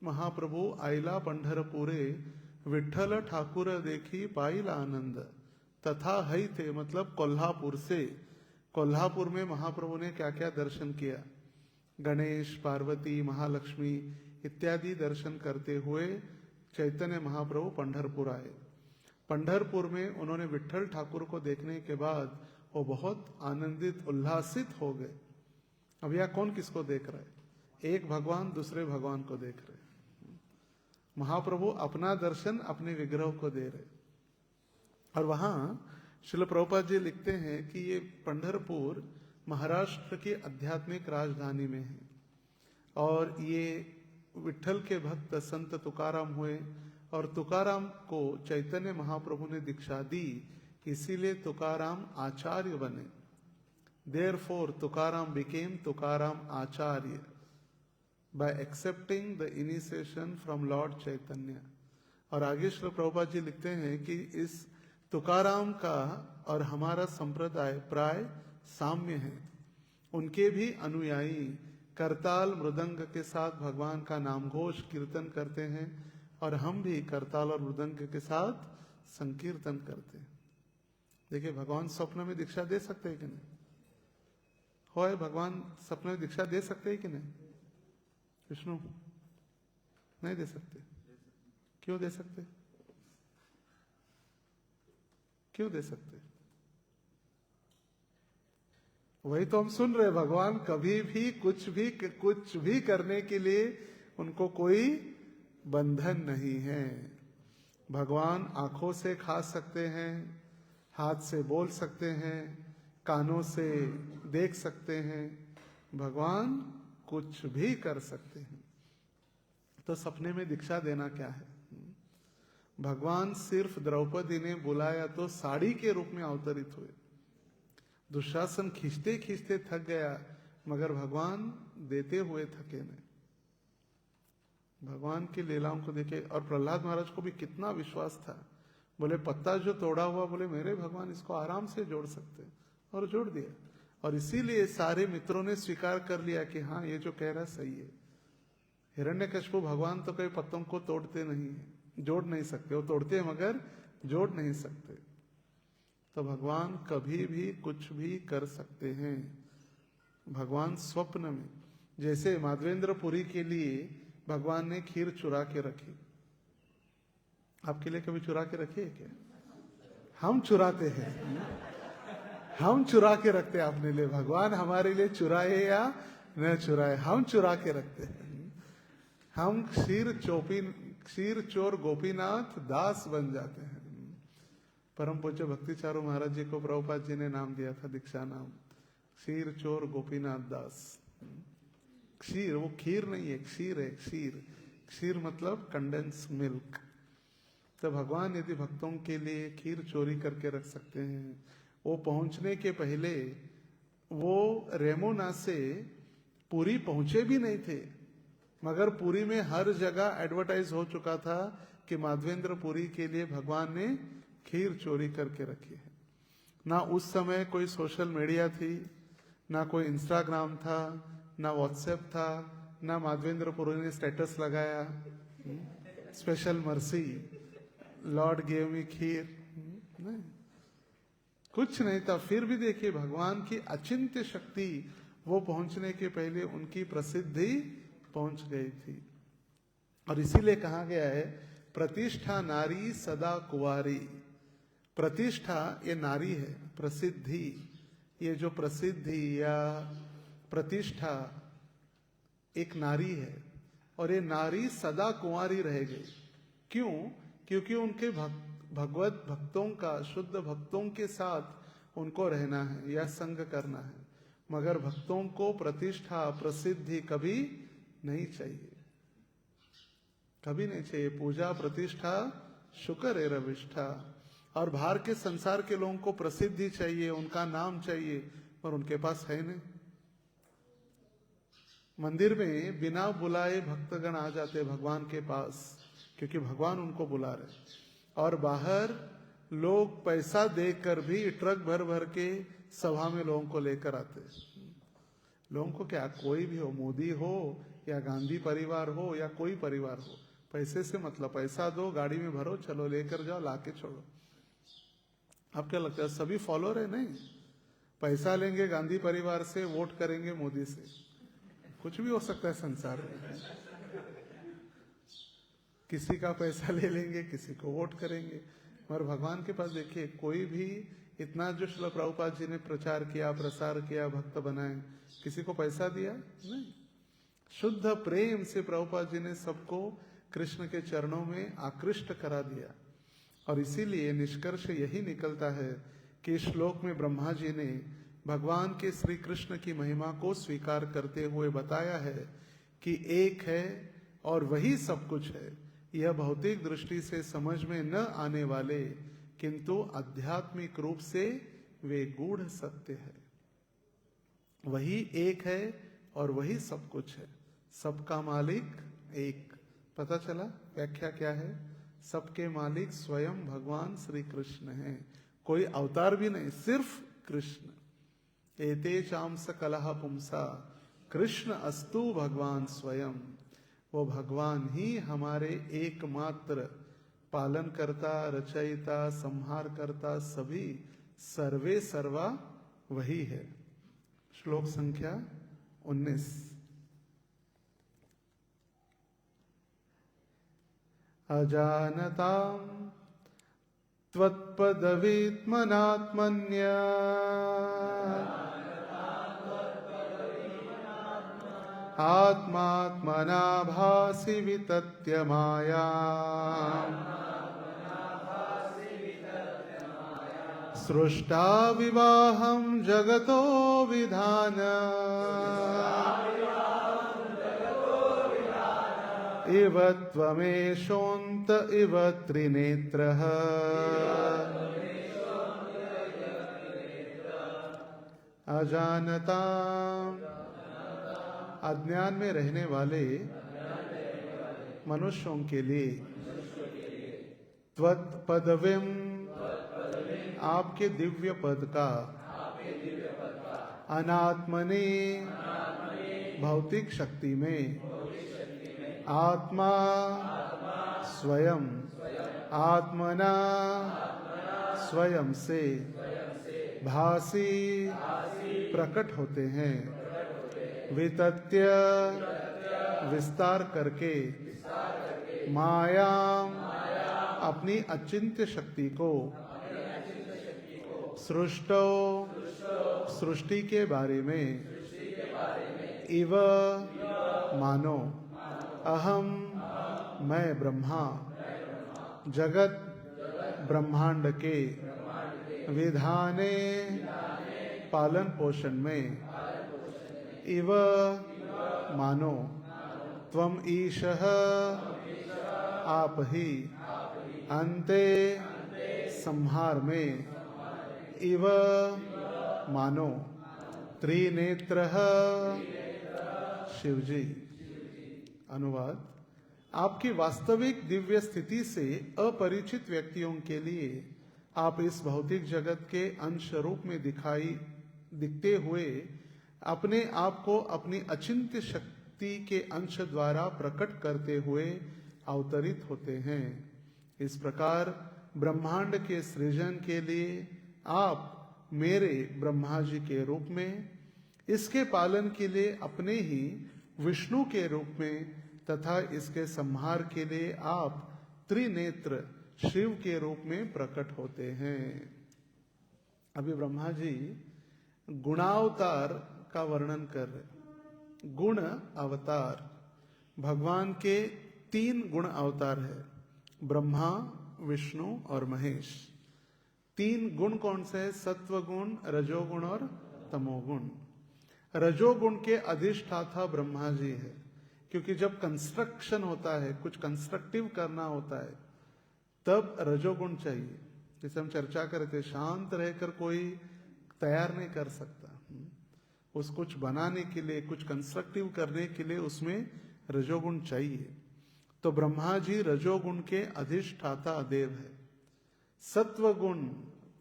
महाप्रभु आईला पंढरपुरे, विठ्ठल ठाकुर देखी पाइला आनंद। तथा है थे मतलब कोल्हापुर से, कोल्हापुर में महाप्रभु ने क्या क्या दर्शन किया, गणेश, पार्वती, महालक्ष्मी इत्यादि दर्शन करते हुए चैतन्य महाप्रभु पंढरपुर आए। पंढरपुर में उन्होंने विठ्ठल ठाकुर को देखने के बाद वो बहुत आनंदित उल्लासित हो गए। अब यह कौन किसको देख रहा है, एक भगवान दूसरे भगवान को देख रहे। महाप्रभु अपना दर्शन अपने विग्रह को दे रहे। और वहां श्रील प्रभुपाद जी लिखते हैं कि ये पंढरपुर महाराष्ट्र की आध्यात्मिक राजधानी में है और ये विठ्ठल के भक्त संत तुकाराम हुए, और तुकाराम को चैतन्य महाप्रभु ने दीक्षा दी, इसीलिए तुकाराम आचार्य बने। Therefore, Tukaram became Tukaram Acharya by accepting the initiation from Lord Chaitanya. और आगे श्री प्रभुपाद जी लिखते हैं कि इस तुकाराम का और हमारा संप्रदाय प्राय साम्य है। उनके भी अनुयायी करताल मृदंग के साथ भगवान का नाम घोष कीर्तन करते हैं और हम भी करताल और मृदंग के साथ संकीर्तन करते हैं। देखिए, भगवान स्वप्न में दीक्षा दे सकते हैं कि नहीं? होए भगवान सपने में दीक्षा दे सकते हैं कि नहीं? विष्णु नहीं दे सकते। क्यों दे सकते? क्यों दे सकते? वही तो हम सुन रहे, भगवान कभी भी कुछ भी करने के लिए उनको कोई बंधन नहीं है। भगवान आंखों से खा सकते हैं, हाथ से बोल सकते हैं, कानों से देख सकते हैं, भगवान कुछ भी कर सकते हैं। तो सपने में दीक्षा देना क्या है? भगवान सिर्फ द्रौपदी ने बुलाया तो साड़ी के रूप में अवतरित हुए। दुशासन खींचते खींचते थक गया, मगर भगवान देते हुए थके नहीं। भगवान की लीलाओं को देखे। और प्रहलाद महाराज को भी कितना विश्वास था, बोले पत्ता जो तोड़ा हुआ, बोले मेरे भगवान इसको आराम से जोड़ सकते, और जोड़ दिया। और इसीलिए सारे मित्रों ने स्वीकार कर लिया कि हाँ, ये जो कह रहा सही है। हिरण्यकशिपु भगवान तो कई पत्तों को तोड़ते नहीं है, जोड़ नहीं सकते। वो तोड़ते हैं मगर जोड़ नहीं सकते। तो भगवान कभी भी कुछ भी कर सकते हैं। भगवान स्वप्न में, जैसे माधवेंद्रपुरी के लिए भगवान ने खीर चुरा के रखी। आपके लिए कभी चुरा के रखी है क्या? हम चुराते हैं, हम चुरा के रखते हैं अपने लिए। भगवान हमारे लिए चुराए या न चुराए, हम चुरा के रखते हैं। हम क्षीर चोर गोपीनाथ दास बन जाते हैं। परम पूज्य भक्ति चारू महाराज जी को प्रभुपाद जी ने नाम दिया था, दीक्षा नाम, क्षीर चोर गोपीनाथ दास। क्षीर वो खीर नहीं है, क्षीर है। क्षीर, क्षीर मतलब कंडेंस मिल्क। तो भगवान यदि भक्तों के लिए खीर चोरी करके रख सकते हैं। वो पहुंचने के पहले वो रेमोना से पुरी पहुंचे भी नहीं थे, मगर पुरी में हर जगह एडवर्टाइज हो चुका था कि माधवेंद्रपुरी के लिए भगवान ने खीर चोरी करके रखी है। ना उस समय कोई सोशल मीडिया थी, ना कोई इंस्टाग्राम था, ना व्हाट्सएप था, ना माधवेंद्रपुरी ने स्टेटस लगाया special mercy, Lord gave me kheer, नहीं, कुछ नहीं था। फिर भी देखिए, भगवान की अचिंत्य शक्ति, वो पहुंचने के पहले उनकी प्रसिद्धि पहुंच गई थी। और इसीलिए कहा गया है, प्रतिष्ठा नारी सदा कुंवारी। प्रतिष्ठा ये नारी है, प्रसिद्धि ये जो प्रसिद्धि या प्रतिष्ठा एक नारी है, और ये नारी सदा कुंवारी रह गई। क्यों? क्योंकि उनके भगवत भक्तों का, शुद्ध भक्तों के साथ उनको रहना है या संग करना है। मगर भक्तों को प्रतिष्ठा प्रसिद्धि कभी नहीं चाहिए, कभी नहीं चाहिए। पूजा प्रतिष्ठा शुक्र है रविष्ठा। और बाहर के संसार के लोगों को प्रसिद्धि चाहिए, उनका नाम चाहिए, पर उनके पास है नहीं। मंदिर में बिना बुलाए भक्तगण आ जाते भगवान के पास, क्योंकि भगवान उनको बुला रहे। और बाहर लोग पैसा देकर भी ट्रक भर भर के सभा में लोगों को लेकर आते। लोगों को क्या, कोई भी हो, मोदी हो या गांधी परिवार हो या कोई परिवार हो, पैसे से मतलब, पैसा दो, गाड़ी में भरो, चलो लेकर जाओ, लाके छोड़ो। आप क्या लगता है सभी फॉलोअर है? नहीं, पैसा लेंगे गांधी परिवार से, वोट करेंगे मोदी से, कुछ भी हो सकता है संसार में। किसी का पैसा ले लेंगे, किसी को वोट करेंगे। मगर भगवान के पास देखिए, कोई भी इतना जो श्रील प्रभुपाद जी ने प्रचार किया, प्रसार किया, भक्त बनाए, किसी को पैसा दिया नहीं। शुद्ध प्रेम से प्रभुपाद जी ने सबको कृष्ण के चरणों में आकृष्ट करा दिया। और इसीलिए निष्कर्ष यही निकलता है कि इस श्लोक में ब्रह्मा जी ने भगवान के श्री कृष्ण की महिमा को स्वीकार करते हुए बताया है कि एक है और वही सब कुछ है। यह भौतिक दृष्टि से समझ में न आने वाले किंतु आध्यात्मिक रूप से वे गूढ़ सत्य है। वही एक है और वही सब कुछ है। सबका मालिक एक। पता चला व्याख्या क्या है? सबके मालिक स्वयं भगवान श्री कृष्ण हैं। कोई अवतार भी नहीं, सिर्फ कृष्ण। एतेषां सकलः पुंसा कृष्ण अस्तु भगवान स्वयं। वो भगवान ही हमारे एकमात्र पालन करता, रचयिता, संहार करता, सभी सर्वे सर्वा वही है। श्लोक संख्या 19। अजानतां त्वत्पदवीत्मनात्मन्या आत्मात्मना भासि वितत्य माया सृष्टा विवाहं जगतो विधान इव त्वमेषोऽन्त इव त्रिनेत्रः। अजानता अज्ञान में रहने वाले मनुष्यों के लिए त्वत् पदवीम आपके दिव्य पद का अनात्मने भौतिक शक्ति में आत्मा स्वयं आत्मना स्वयं से भासी प्रकट होते हैं। वितत्य विस्तार करके माया अपनी अचिंत्य शक्ति को सृष्टो सृष्टि के बारे में इव मानो अहम मैं ब्रह्मा जगत ब्रह्मांड के विधाने पालन पोषण में इव मानो त्वम ईशः आप ही अन्ते संहार में इव मानो त्रिनेत्रः शिवजी। अनुवाद। आपकी वास्तविक दिव्य स्थिति से अपरिचित व्यक्तियों के लिए आप इस भौतिक जगत के अंश रूप में दिखते हुए अपने आप को अपनी अचिंत्य शक्ति के अंश द्वारा प्रकट करते हुए अवतरित होते हैं। इस प्रकार ब्रह्मांड के सृजन के लिए आप मेरे ब्रह्मा जी के रूप में, इसके पालन के लिए अपने ही विष्णु के रूप में तथा इसके संहार के लिए आप त्रिनेत्र शिव के रूप में प्रकट होते हैं। अभी ब्रह्मा जी गुणावतार का वर्णन कर रहे। गुण अवतार भगवान के 3 गुण अवतार है, ब्रह्मा विष्णु और महेश। 3 गुण कौन से है? सत्व गुण, रजोगुण और तमोगुण। रजोगुण के अधिष्ठाता ब्रह्मा जी है, क्योंकि जब कंस्ट्रक्शन होता है, कुछ कंस्ट्रक्टिव करना होता है, तब रजोगुण चाहिए। जैसे हम चर्चा करते, शांत रहकर कोई तैयार नहीं कर सकता। उस कुछ बनाने के लिए, कुछ कंस्ट्रक्टिव करने के लिए उसमें रजोगुण चाहिए। तो ब्रह्मा जी रजोगुण के अधिष्ठाता देव है। सत्वगुण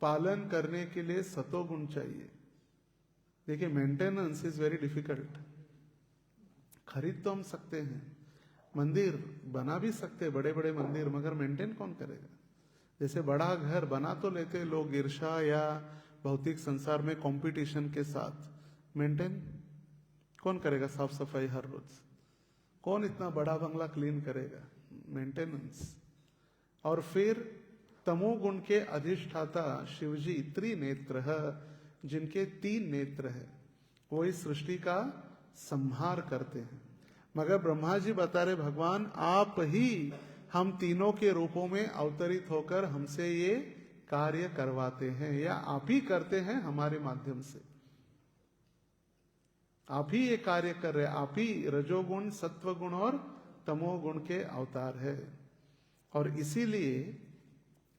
पालन करने के लिए सतोगुण चाहिए। देखिए, मेंटेनेंस इज वेरी डिफिकल्ट। खरीद तो हम सकते हैं, मंदिर बना भी सकते हैं, बड़े बड़े मंदिर, मगर मेंटेन कौन करेगा? जैसे बड़ा घर बना तो लेते लोग ईर्ष्या या भौतिक संसार में कंपटीशन के साथ, मेंटेन कौन करेगा? साफ सफाई हर रोज कौन इतना बड़ा बंगला क्लीन करेगा? मेंटेनेंस। और फिर तमोगुण के अधिष्ठाता शिवजी त्रिनेत्र है, जिनके 3 नेत्र है, वो इस सृष्टि का संहार करते हैं। मगर ब्रह्मा जी बता रहे, भगवान आप ही हम तीनों के रूपों में अवतरित होकर हमसे ये कार्य करवाते हैं, या आप ही करते हैं हमारे माध्यम से। आप ही ये कार्य कर रहे हैं, आप ही रजोगुण, सत्वगुण और तमोगुण के अवतार है। और इसीलिए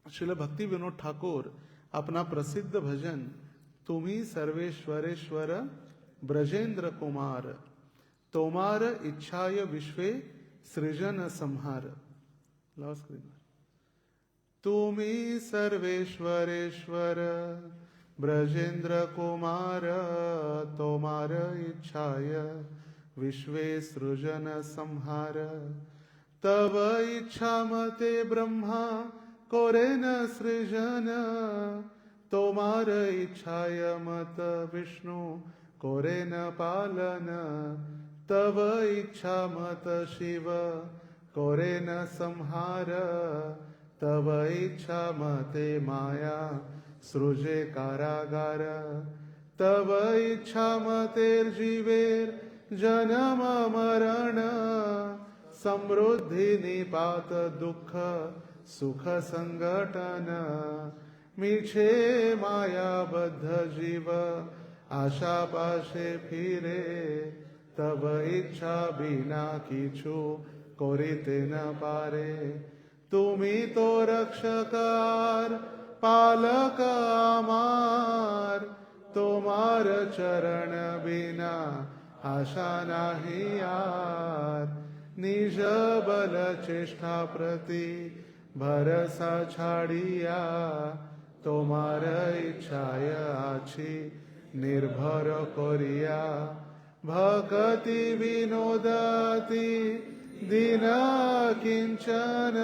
श्रील भक्ति विनोद ठाकुर अपना प्रसिद्ध भजन तुम्ही सर्वेश्वरेश्वर ब्रजेंद्र कुमार तोमार इच्छाय विश्वे सृजन संहार, लाओ स्क्रीन पर, तुम्ही सर्वेश्वरेश्वर ब्रजेंद्र कुमार तोमार इच्छाय विश्वे सृजन संहार, तब इच्छा मते ब्रह्मा कोरे न सृजन तोमार इच्छाय मत विष्णु कोरे न पालन, तब इच्छा मत शिव कोरे न संहार, तब इच्छा मते माया सृजे कारागार, तब इच्छा मतेर्जीवेर जन्म मरण समृद्धि निपात दुख सुख संगठन, मीछे मायाबद्ध जीव आशा पाशे फिरे, तब इच्छा बिना किछु कोरिते न पारे, तुमी तो रक्षकार पालक आमार तोमार चरण बिना आशा नाही यार, निज बल चेष्टा प्रति भरसा छाड़िया तोमार इच्छाय आछि निर्भर करिया, भक्ति विनोदति दीन किंचन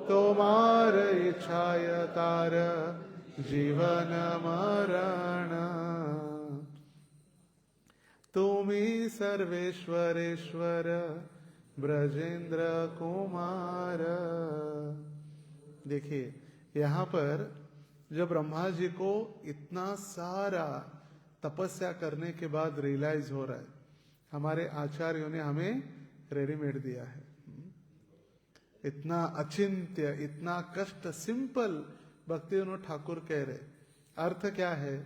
तोमार इच्छाय तार जीवन मरण, तुम्ही सर्वेश्वरेश्वर ब्रजेंद्र कुमार। देखिए यहाँ पर जब ब्रह्मा जी को इतना सारा तपस्या करने के बाद रियलाइज हो रहा है, हमारे आचार्यों ने हमें रेडीमेड दिया है, इतना अचिंत्य इतना कष्ट, सिंपल भक्ति विनोद ठाकुर कह रहे, अर्थ क्या है,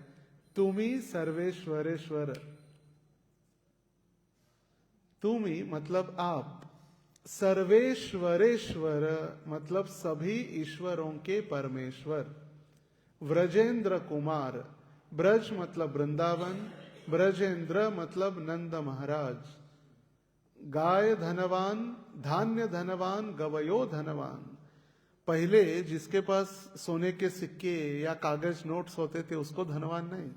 तुम्ही सर्वेश्वरेश्वर, तुम्ही मतलब आप, सर्वेश्वरेश्वर मतलब सभी ईश्वरों के परमेश्वर, व्रजेंद्र कुमार, ब्रज मतलब वृंदावन, ब्रजेंद्र मतलब नंद महाराज, गाय धनवान धान्य धनवान गवयो धनवान, पहले जिसके पास सोने के सिक्के या कागज नोट्स होते थे उसको धनवान नहीं,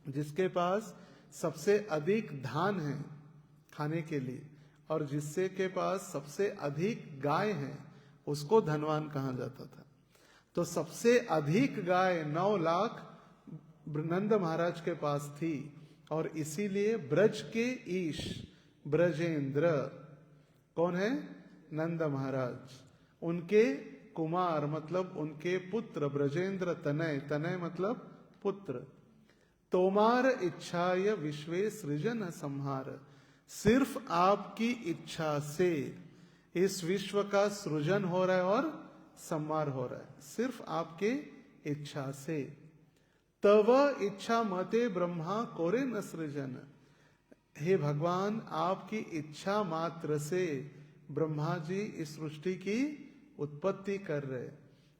जिसके पास सबसे अधिक धान है खाने के लिए और जिससे के पास सबसे अधिक गाय है उसको धनवान कहा जाता था। तो सबसे अधिक गाय 9 लाख नंद महाराज के पास थी और इसीलिए ब्रज के ईश ब्रजेंद्र कौन है, नंद महाराज, उनके कुमार मतलब उनके पुत्र, ब्रजेंद्र तनय, तनय मतलब पुत्र, तोमार इच्छाय विश्वे सृजन संहार, सिर्फ आपकी इच्छा से इस विश्व का सृजन हो रहा है और संहार हो रहा है, सिर्फ आपके इच्छा से, तव इच्छा मते ब्रह्मा कोरे न सृजन, हे भगवान आपकी इच्छा मात्र से ब्रह्मा जी इस सृष्टि की उत्पत्ति कर रहे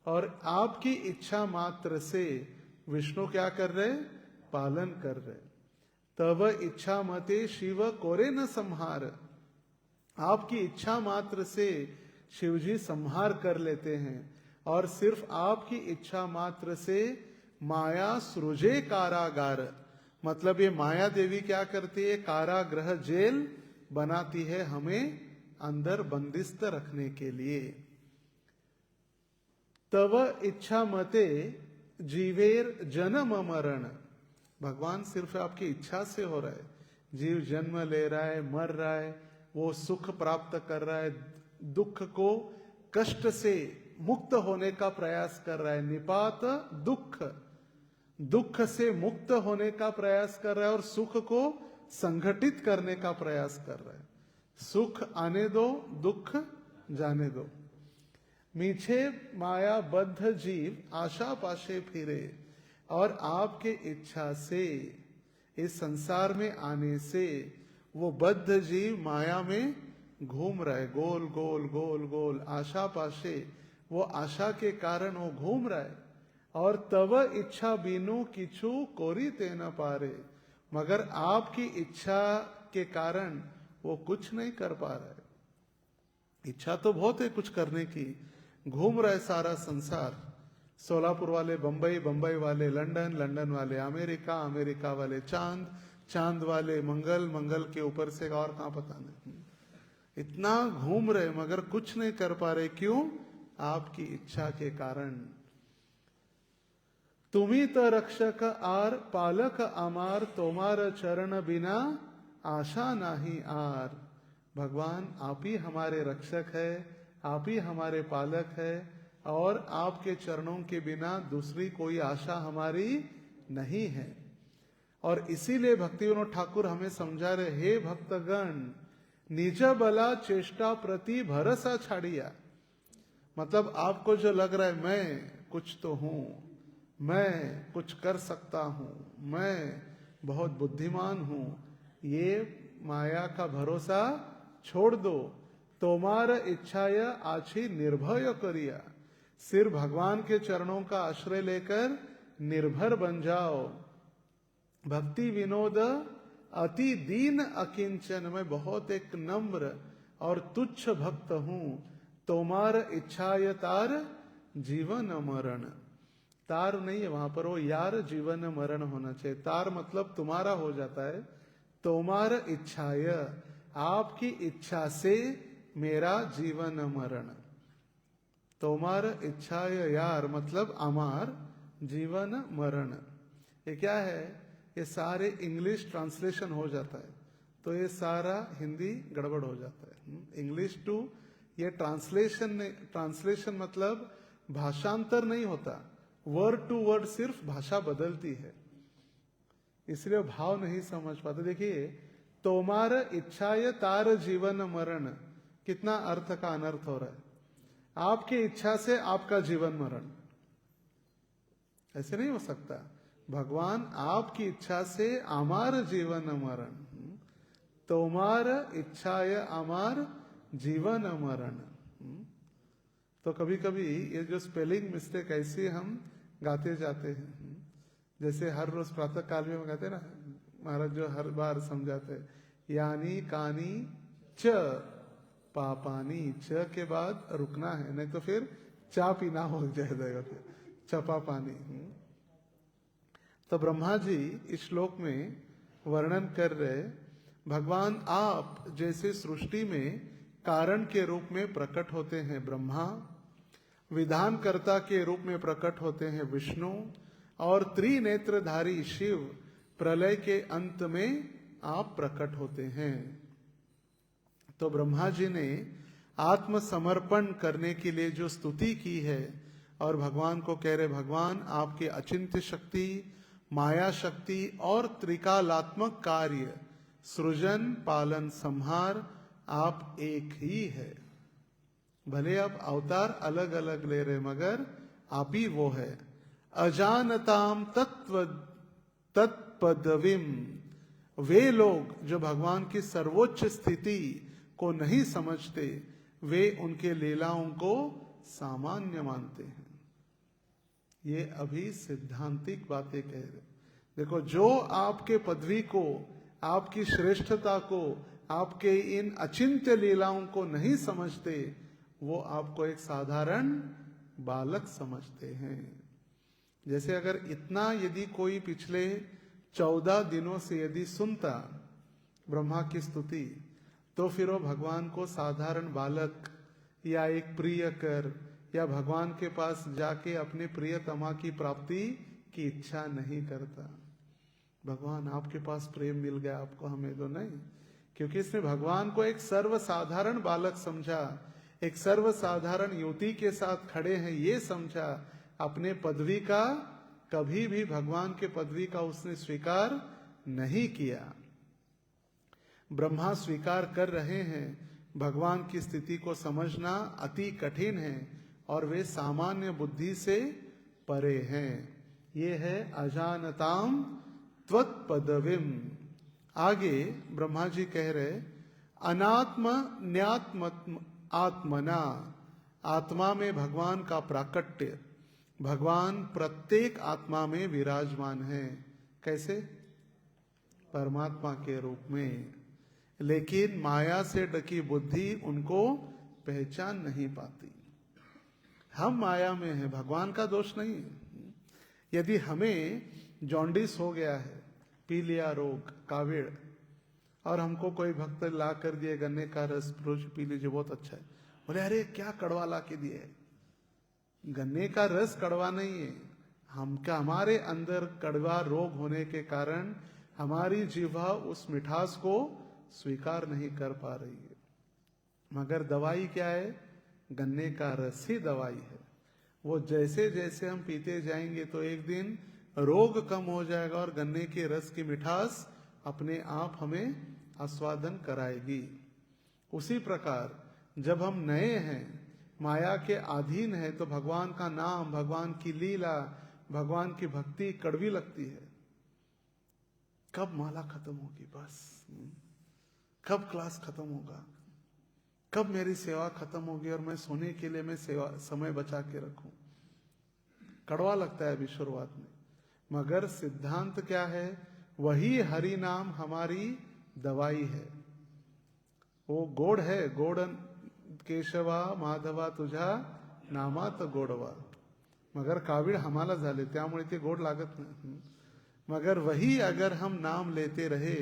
और आपकी इच्छा मात्र से विष्णु क्या कर रहे, पालन कर रहे, तब इच्छा मते शिव कोरे न संहार, आपकी इच्छा मात्र से शिवजी संहार कर लेते हैं और सिर्फ आपकी इच्छा मात्र से माया सृजे कारागार, मतलब ये माया देवी क्या करती है, कारागृह जेल बनाती है हमें अंदर बंदिस्त रखने के लिए, तब इच्छा मते जीवेर जन्म मरण, भगवान सिर्फ आपकी इच्छा से हो रहा है, जीव जन्म ले रहा है, मर रहा है, वो सुख प्राप्त कर रहा है, दुख को कष्ट से मुक्त होने का प्रयास कर रहा है, निपात दुख, दुख से मुक्त होने का प्रयास कर रहा है और सुख को संगठित करने का प्रयास कर रहा है, सुख आने दो दुख जाने दो, मीछे माया बद्ध जीव आशा पाशे फिरे, और आपके इच्छा से इस संसार में आने से वो बद्ध जीव माया में घूम रहा है, गोल गोल गोल गोल आशा पाशे, वो आशा के कारण वो घूम रहा है। और तब इच्छा बिनु किछु कोरी ते न पारे, मगर आपकी इच्छा के कारण वो कुछ नहीं कर पा रहा है। इच्छा तो बहुत है कुछ करने की, घूम रहा है सारा संसार, सोलापुर वाले बंबई, बंबई वाले लंदन, लंदन वाले अमेरिका, अमेरिका वाले चांद, चांद वाले मंगल, मंगल के ऊपर से और कहां पता नहीं। इतना घूम रहे मगर कुछ नहीं कर पा रहे, क्यों? आपकी इच्छा के कारण। तुम्ही तो रक्षक आर पालक अमार, तोमार चरण बिना आशा नाही आर। भगवान आप ही हमारे रक्षक है, आप ही हमारे पालक है, और आपके चरणों के बिना दूसरी कोई आशा हमारी नहीं है। और इसीलिए भक्ति विनोद ठाकुर हमें समझा रहे, हे भक्तगण निज बला चेष्टा प्रति भरोसा छाड़िया। मतलब आपको जो लग रहा है मैं कुछ तो हूं, मैं कुछ कर सकता हूं, मैं बहुत बुद्धिमान हूं, ये माया का भरोसा छोड़ दो। तोमार इच्छाय आछी निर्भय करिया। सिर्फ भगवान के चरणों का आश्रय लेकर निर्भर बन जाओ। भक्ति विनोद अति दीन अकिंचन, मैं बहुत एक नम्र और तुच्छ भक्त हूं। तोमार इच्छाय तार जीवन मरण। तार नहीं है वहां पर, वो यार जीवन मरण होना चाहिए। तार मतलब तुम्हारा हो जाता है। तोमार इच्छाय, आपकी इच्छा से मेरा जीवन मरण। तोमार इच्छाय यार मतलब अमार जीवन मरण। ये क्या है? ये सारे इंग्लिश ट्रांसलेशन हो जाता है, तो ये सारा हिंदी गड़बड़ हो जाता है। इंग्लिश टू ये ट्रांसलेशन मतलब भाषांतर नहीं होता, वर्ड टू वर्ड सिर्फ भाषा बदलती है, इसलिए भाव नहीं समझ पाते। देखिए, तोमार इच्छाय तार जीवन मरण, कितना अर्थ का अनर्थ हो रहा है। आपकी इच्छा से आपका जीवन मरण, ऐसे नहीं हो सकता। भगवान आपकी इच्छा से अमार जीवन मरण, तोमार इच्छाय अमार जीवन मरण। तो कभी कभी ये जो स्पेलिंग मिस्टेक ऐसे हम गाते जाते हैं, जैसे हर रोज प्रातः काल में गाते हैं ना, महाराज जो हर बार समझाते हैं, यानी कानी च पापानी, च के बाद रुकना है, नहीं तो फिर चा पीना हो जाएगा, फिर चपा पानी। तो ब्रह्मा जी इस श्लोक में वर्णन कर रहे, भगवान आप जैसे सृष्टि में कारण के रूप में प्रकट होते हैं ब्रह्मा, विधानकर्ता के रूप में प्रकट होते हैं विष्णु, और त्रिनेत्रधारी शिव प्रलय के अंत में आप प्रकट होते हैं। तो ब्रह्मा जी ने आत्मसमर्पण करने के लिए जो स्तुति की है, और भगवान को कह रहे, भगवान आपके अचिंत्य शक्ति, माया शक्ति और त्रिकालात्मक कार्य सृजन पालन संहार आप एक ही है। भले आप अवतार अलग अलग ले रहे, मगर आप ही वो है। अजानताम तत्पदवीम, वे लोग जो भगवान की सर्वोच्च स्थिति को नहीं समझते, वे उनके लीलाओं को सामान्य मानते हैं। ये अभी सिद्धांतिक बातें कह रहे। देखो, जो आपके पदवी को, आपकी श्रेष्ठता को, आपके इन अचिंत्य लीलाओं को नहीं समझते, वो आपको एक साधारण बालक समझते हैं। जैसे अगर इतना यदि कोई पिछले 14 दिनों से यदि सुनता ब्रह्मा की स्तुति, तो फिर वो भगवान को साधारण बालक या एक प्रिय कर या भगवान के पास जाके अपने प्रियतमा की प्राप्ति की इच्छा नहीं करता। भगवान आपके पास प्रेम मिल गया, आपको हमें तो नहीं, क्योंकि इसने भगवान को एक सर्वसाधारण बालक समझा, एक सर्वसाधारण युवती के साथ खड़े हैं ये समझा। अपने पदवी का कभी भी, भगवान के पदवी का उसने स्वीकार नहीं किया। ब्रह्मा स्वीकार कर रहे हैं, भगवान की स्थिति को समझना अति कठिन है और वे सामान्य बुद्धि से परे हैं। ये है अजानताम त्वत्पदवीम। आगे ब्रह्मा जी कह रहे, अनात्म न्यात्म आत्मना, आत्मा में भगवान का प्राकट्य, भगवान प्रत्येक आत्मा में विराजमान है। कैसे? परमात्मा के रूप में। लेकिन माया से ढकी बुद्धि उनको पहचान नहीं पाती। हम माया में हैं, भगवान का दोष नहीं है। यदि हमें जॉन्डिस हो गया है, पी लिया रोग, काविड़, और हमको कोई भक्त ला कर दिए गन्ने का रस, रोज पी लीजिए बहुत अच्छा है, बोले अरे क्या कड़वा ला के दिए। गन्ने का रस कड़वा नहीं है, हमारे अंदर कड़वा रोग होने के कारण हमारी जीवा उस मिठास को स्वीकार नहीं कर पा रही है। मगर दवाई क्या है? गन्ने का रस ही दवाई है। वो जैसे जैसे हम पीते जाएंगे तो एक दिन रोग कम हो जाएगा और गन्ने के रस की मिठास अपने आप हमें आस्वादन कराएगी। उसी प्रकार जब हम नए हैं, माया के अधीन है, तो भगवान का नाम, भगवान की लीला, भगवान की भक्ति कड़वी लगती है। कब माला खत्म होगी, बस कब क्लास खत्म होगा, कब मेरी सेवा खत्म होगी और मैं सोने के लिए मैं सेवा समय बचा के रखूं। कड़वा लगता है अभी शुरुआत में, मगर सिद्धांत क्या है? वही हरि नाम हमारी दवाई है। वो गोड है, गोडन केशवा माधवा तुझा नामात गोडवा, मगर कावीड हमाला झाले त्यामुळे ते गोड लागत नाही। मगर वही अगर हम नाम लेते रहे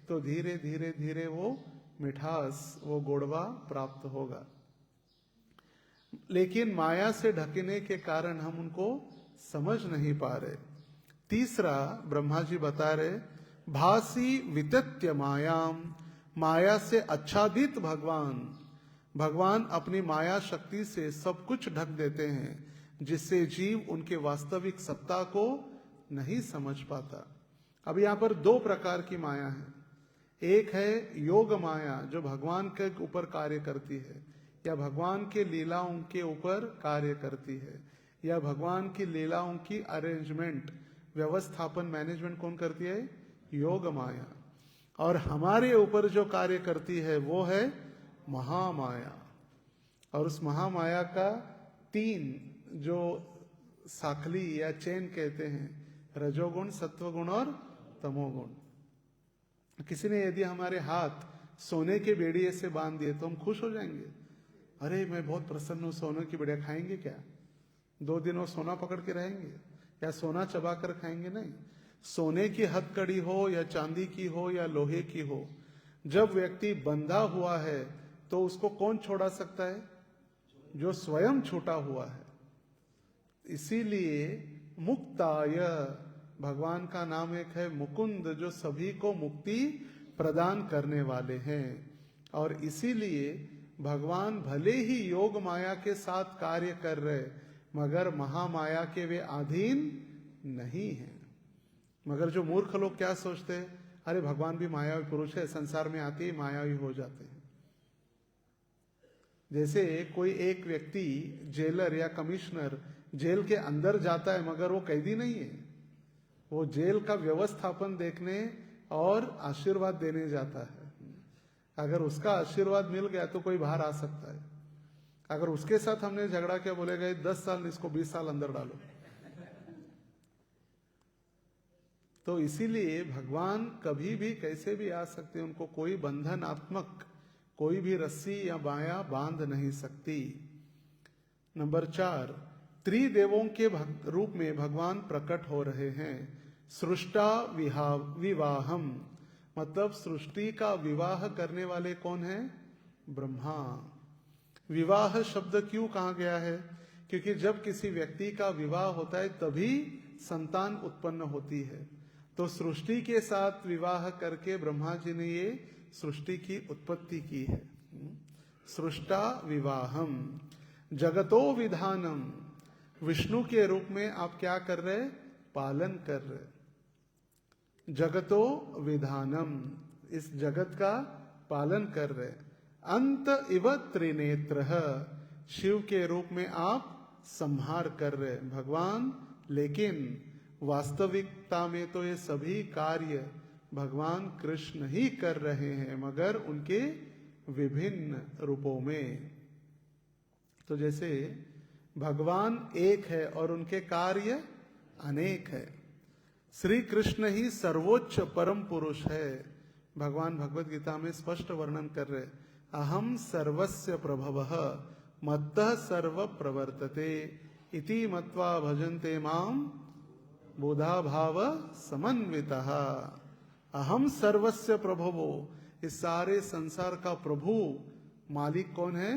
तो धीरे धीरे धीरे वो मिठास, वो गोड़वा प्राप्त होगा। लेकिन माया से ढकने के कारण हम उनको समझ नहीं पा रहे। तीसरा ब्रह्मा जी बता रहे, भासी वितत्य मायाम, माया से आच्छादित भगवान, भगवान अपनी माया शक्ति से सब कुछ ढक देते हैं, जिससे जीव उनके वास्तविक सत्ता को नहीं समझ पाता। अब यहाँ पर दो प्रकार की माया है। एक है योग माया, जो भगवान के ऊपर कार्य करती है, या भगवान के लीलाओं के ऊपर कार्य करती है, या भगवान की लीलाओं की अरेंजमेंट, व्यवस्थापन, मैनेजमेंट कौन करती है? योग माया। और हमारे ऊपर जो कार्य करती है वो है महामाया। और उस महामाया का तीन जो साखली या चेन कहते हैं, रजोगुण, सत्वगुण और तमोगुण। किसी ने यदि हमारे हाथ सोने के बेड़िए से बांध दिए तो हम खुश हो जाएंगे, अरे मैं बहुत प्रसन्न हूं, सोने की बेड़िया। खाएंगे क्या? 2 दिन वो सोना पकड़ के रहेंगे या सोना चबा कर खाएंगे? नहीं। सोने की हथकड़ी हो या चांदी की हो या लोहे की हो, जब व्यक्ति बंधा हुआ है तो उसको कौन छोड़ा सकता है? जो स्वयं छूटा हुआ है। इसीलिए मुक्ताय, भगवान का नाम एक है मुकुंद, जो सभी को मुक्ति प्रदान करने वाले हैं। और इसीलिए भगवान भले ही योग माया के साथ कार्य कर रहे, मगर महामाया के वे अधीन नहीं हैं। मगर जो मूर्ख लोग क्या सोचते हैं, अरे भगवान भी मायावी पुरुष है, संसार में आते ही मायावी हो जाते हैं। जैसे कोई एक व्यक्ति जेलर या कमिश्नर जेल के अंदर जाता है, मगर वो कैदी नहीं है, वो जेल का व्यवस्थापन देखने और आशीर्वाद देने जाता है। अगर उसका आशीर्वाद मिल गया तो कोई बाहर आ सकता है। अगर उसके साथ हमने झगड़ा किया, बोलेगा 10 साल, इसको 20 साल अंदर डालो। तो इसीलिए भगवान कभी भी कैसे भी आ सकते हैं, उनको कोई बंधनात्मक कोई भी रस्सी या माया बांध नहीं सकती। नंबर 4, त्रिदेवों के रूप में भगवान प्रकट हो रहे हैं। सृष्टा विवाहम, मतलब सृष्टि का विवाह करने वाले कौन है? ब्रह्मा। विवाह शब्द क्यों कहा गया है? क्योंकि जब किसी व्यक्ति का विवाह होता है तभी संतान उत्पन्न होती है। तो सृष्टि के साथ विवाह करके ब्रह्मा जी ने ये सृष्टि की उत्पत्ति की है। सृष्टा विवाहम, जगतो विधानम, विष्णु के रूप में आप क्या कर रहे? पालन कर रहे। जगतो विधानम, इस जगत का पालन कर रहे। अंत इव त्रिनेत्र, शिव के रूप में आप संहार कर रहे भगवान। लेकिन वास्तविकता में तो ये सभी कार्य भगवान कृष्ण ही कर रहे हैं, मगर उनके विभिन्न रूपों में। तो जैसे भगवान एक है और उनके कार्य अनेक है। श्री कृष्ण ही सर्वोच्च परम पुरुष है। भगवान भगवत गीता में स्पष्ट वर्णन कर रहे, अहम सर्वस्य प्रभवः मत्तः सर्व प्रवर्तते इति मत्वा भजन्ते माम बुधा भाव समन्वितः। अहम सर्वस्य प्रभवो, इस सारे संसार का प्रभु मालिक कौन है?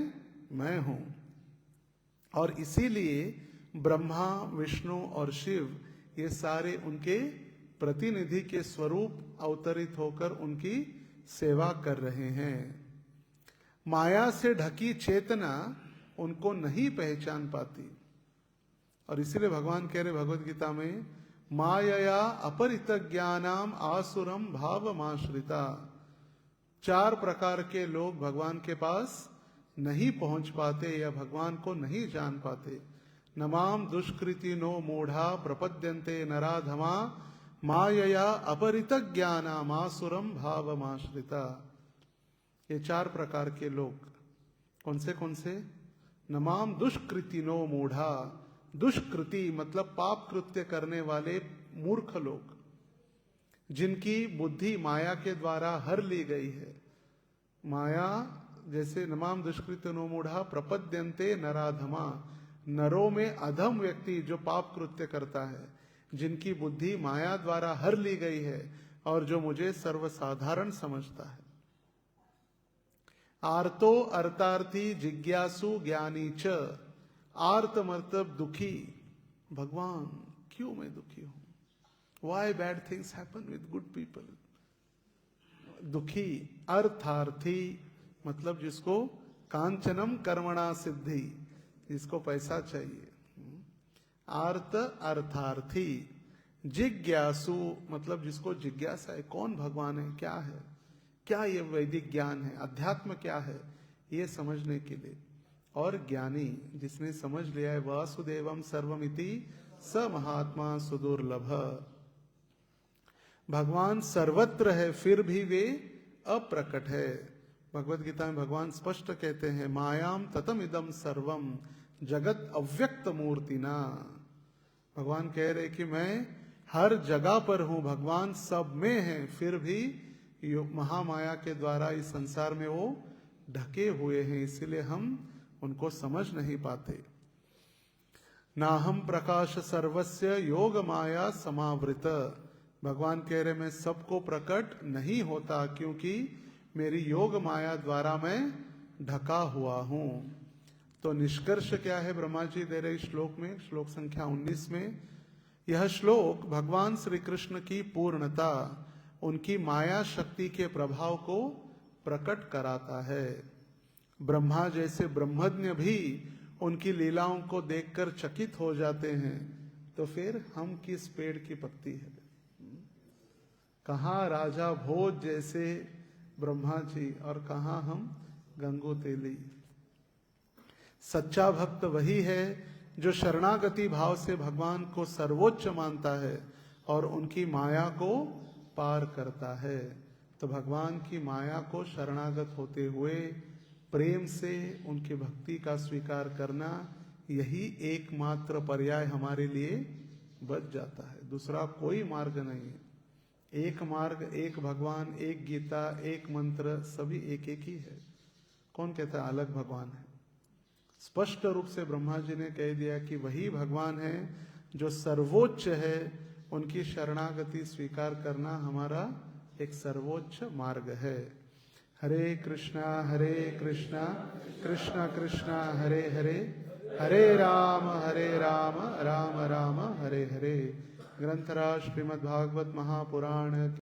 मैं हूं। और इसीलिए ब्रह्मा, विष्णु और शिव ये सारे उनके प्रतिनिधि के स्वरूप अवतरित होकर उनकी सेवा कर रहे हैं। माया से ढकी चेतना उनको नहीं पहचान पाती, और इसीलिए भगवान कह रहे भगवत गीता में, मायया अपरित ज्ञानाम आसुरम भावमाश्रिता। 4 प्रकार के लोग भगवान के पास नहीं पहुंच पाते या भगवान को नहीं जान पाते। नमाम दुष्कृति नो मूढ़ा प्रपद्यन्ते नराधमा मायया अपरित ज्ञानाम आसुरम भावमाश्रिता। ये 4 प्रकार के लोग कौन से? नमाम दुष्कृति नो मूढ़ा। दुष्कृति मतलब पाप कृत्य करने वाले मूर्ख लोग, जिनकी बुद्धि माया के द्वारा हर ली गई है। माया जैसे नमाम दुष्कृति नो मूढ़ा प्रपद्यन्ते नराधमा, नरों में अधम व्यक्ति जो पाप कृत्य करता है, जिनकी बुद्धि माया द्वारा हर ली गई है और जो मुझे सर्वसाधारण समझता है। आर्तो अर्थार्थी जिज्ञासु ज्ञानी च। आर्त मतलब दुखी। भगवान क्यों मैं दुखी हूं? Why bad things happen with good people? दुखी। अर्थार्थी मतलब जिसको कांचनम कर्मणा सिद्धि, जिसको पैसा चाहिए। आर्त अर्थार्थी। जिज्ञासु मतलब जिसको जिज्ञासा है, कौन भगवान है, क्या है, क्या ये वैदिक ज्ञान है, अध्यात्म क्या है, ये समझने के लिए। और ज्ञानी जिसने समझ लिया है वासुदेवम सर्वमिति स महात्मा सुदुर्लभ। भगवान सर्वत्र है फिर भी वे अप्रकट है। भगवत गीता में भगवान स्पष्ट कहते हैं, मायाम ततम इदम सर्वम जगत अव्यक्त मूर्तिना। भगवान कह रहे कि मैं हर जगह पर हूं, भगवान सब में है, फिर भी महामाया के द्वारा इस संसार में वो ढके हुए हैं, इसलिए हम उनको समझ नहीं पाते। ना हम प्रकाश सर्वस्य योग माया समावृत। भगवान कह रहे मैं सबको प्रकट नहीं होता, क्योंकि मेरी योग माया द्वारा मैं ढका हुआ हूं। तो निष्कर्ष क्या है ब्रह्मा जी दे रहे श्लोक में, श्लोक संख्या 19 में। यह श्लोक भगवान श्री कृष्ण की पूर्णता, उनकी माया शक्ति के प्रभाव को प्रकट कराता है। ब्रह्मा जैसे ब्रह्मज्ञ भी उनकी लीलाओं को देखकर चकित हो जाते हैं, तो फिर हम किस पेड़ की पत्ती है? कहाँ राजा भोज जैसे ब्रह्मा जी और कहाँ हम गंगू तेली। सच्चा भक्त वही है जो शरणागति भाव से भगवान को सर्वोच्च मानता है और उनकी माया को पार करता है। तो भगवान की माया को शरणागत होते हुए प्रेम से उनकी भक्ति का स्वीकार करना, यही एकमात्र पर्याय हमारे लिए बच जाता है। दूसरा कोई मार्ग नहीं है। एक मार्ग, एक भगवान, एक गीता, एक मंत्र, सभी एक एक ही है। कौन कहता है अलग भगवान है? स्पष्ट रूप से ब्रह्मा जी ने कह दिया कि वही भगवान है जो सर्वोच्च है। उनकी शरणागति स्वीकार करना हमारा एक सर्वोच्च मार्ग है। हरे कृष्णा कृष्णा कृष्णा हरे हरे, हरे राम राम राम हरे हरे। ग्रंथराज श्रीमद्भागवत महापुराण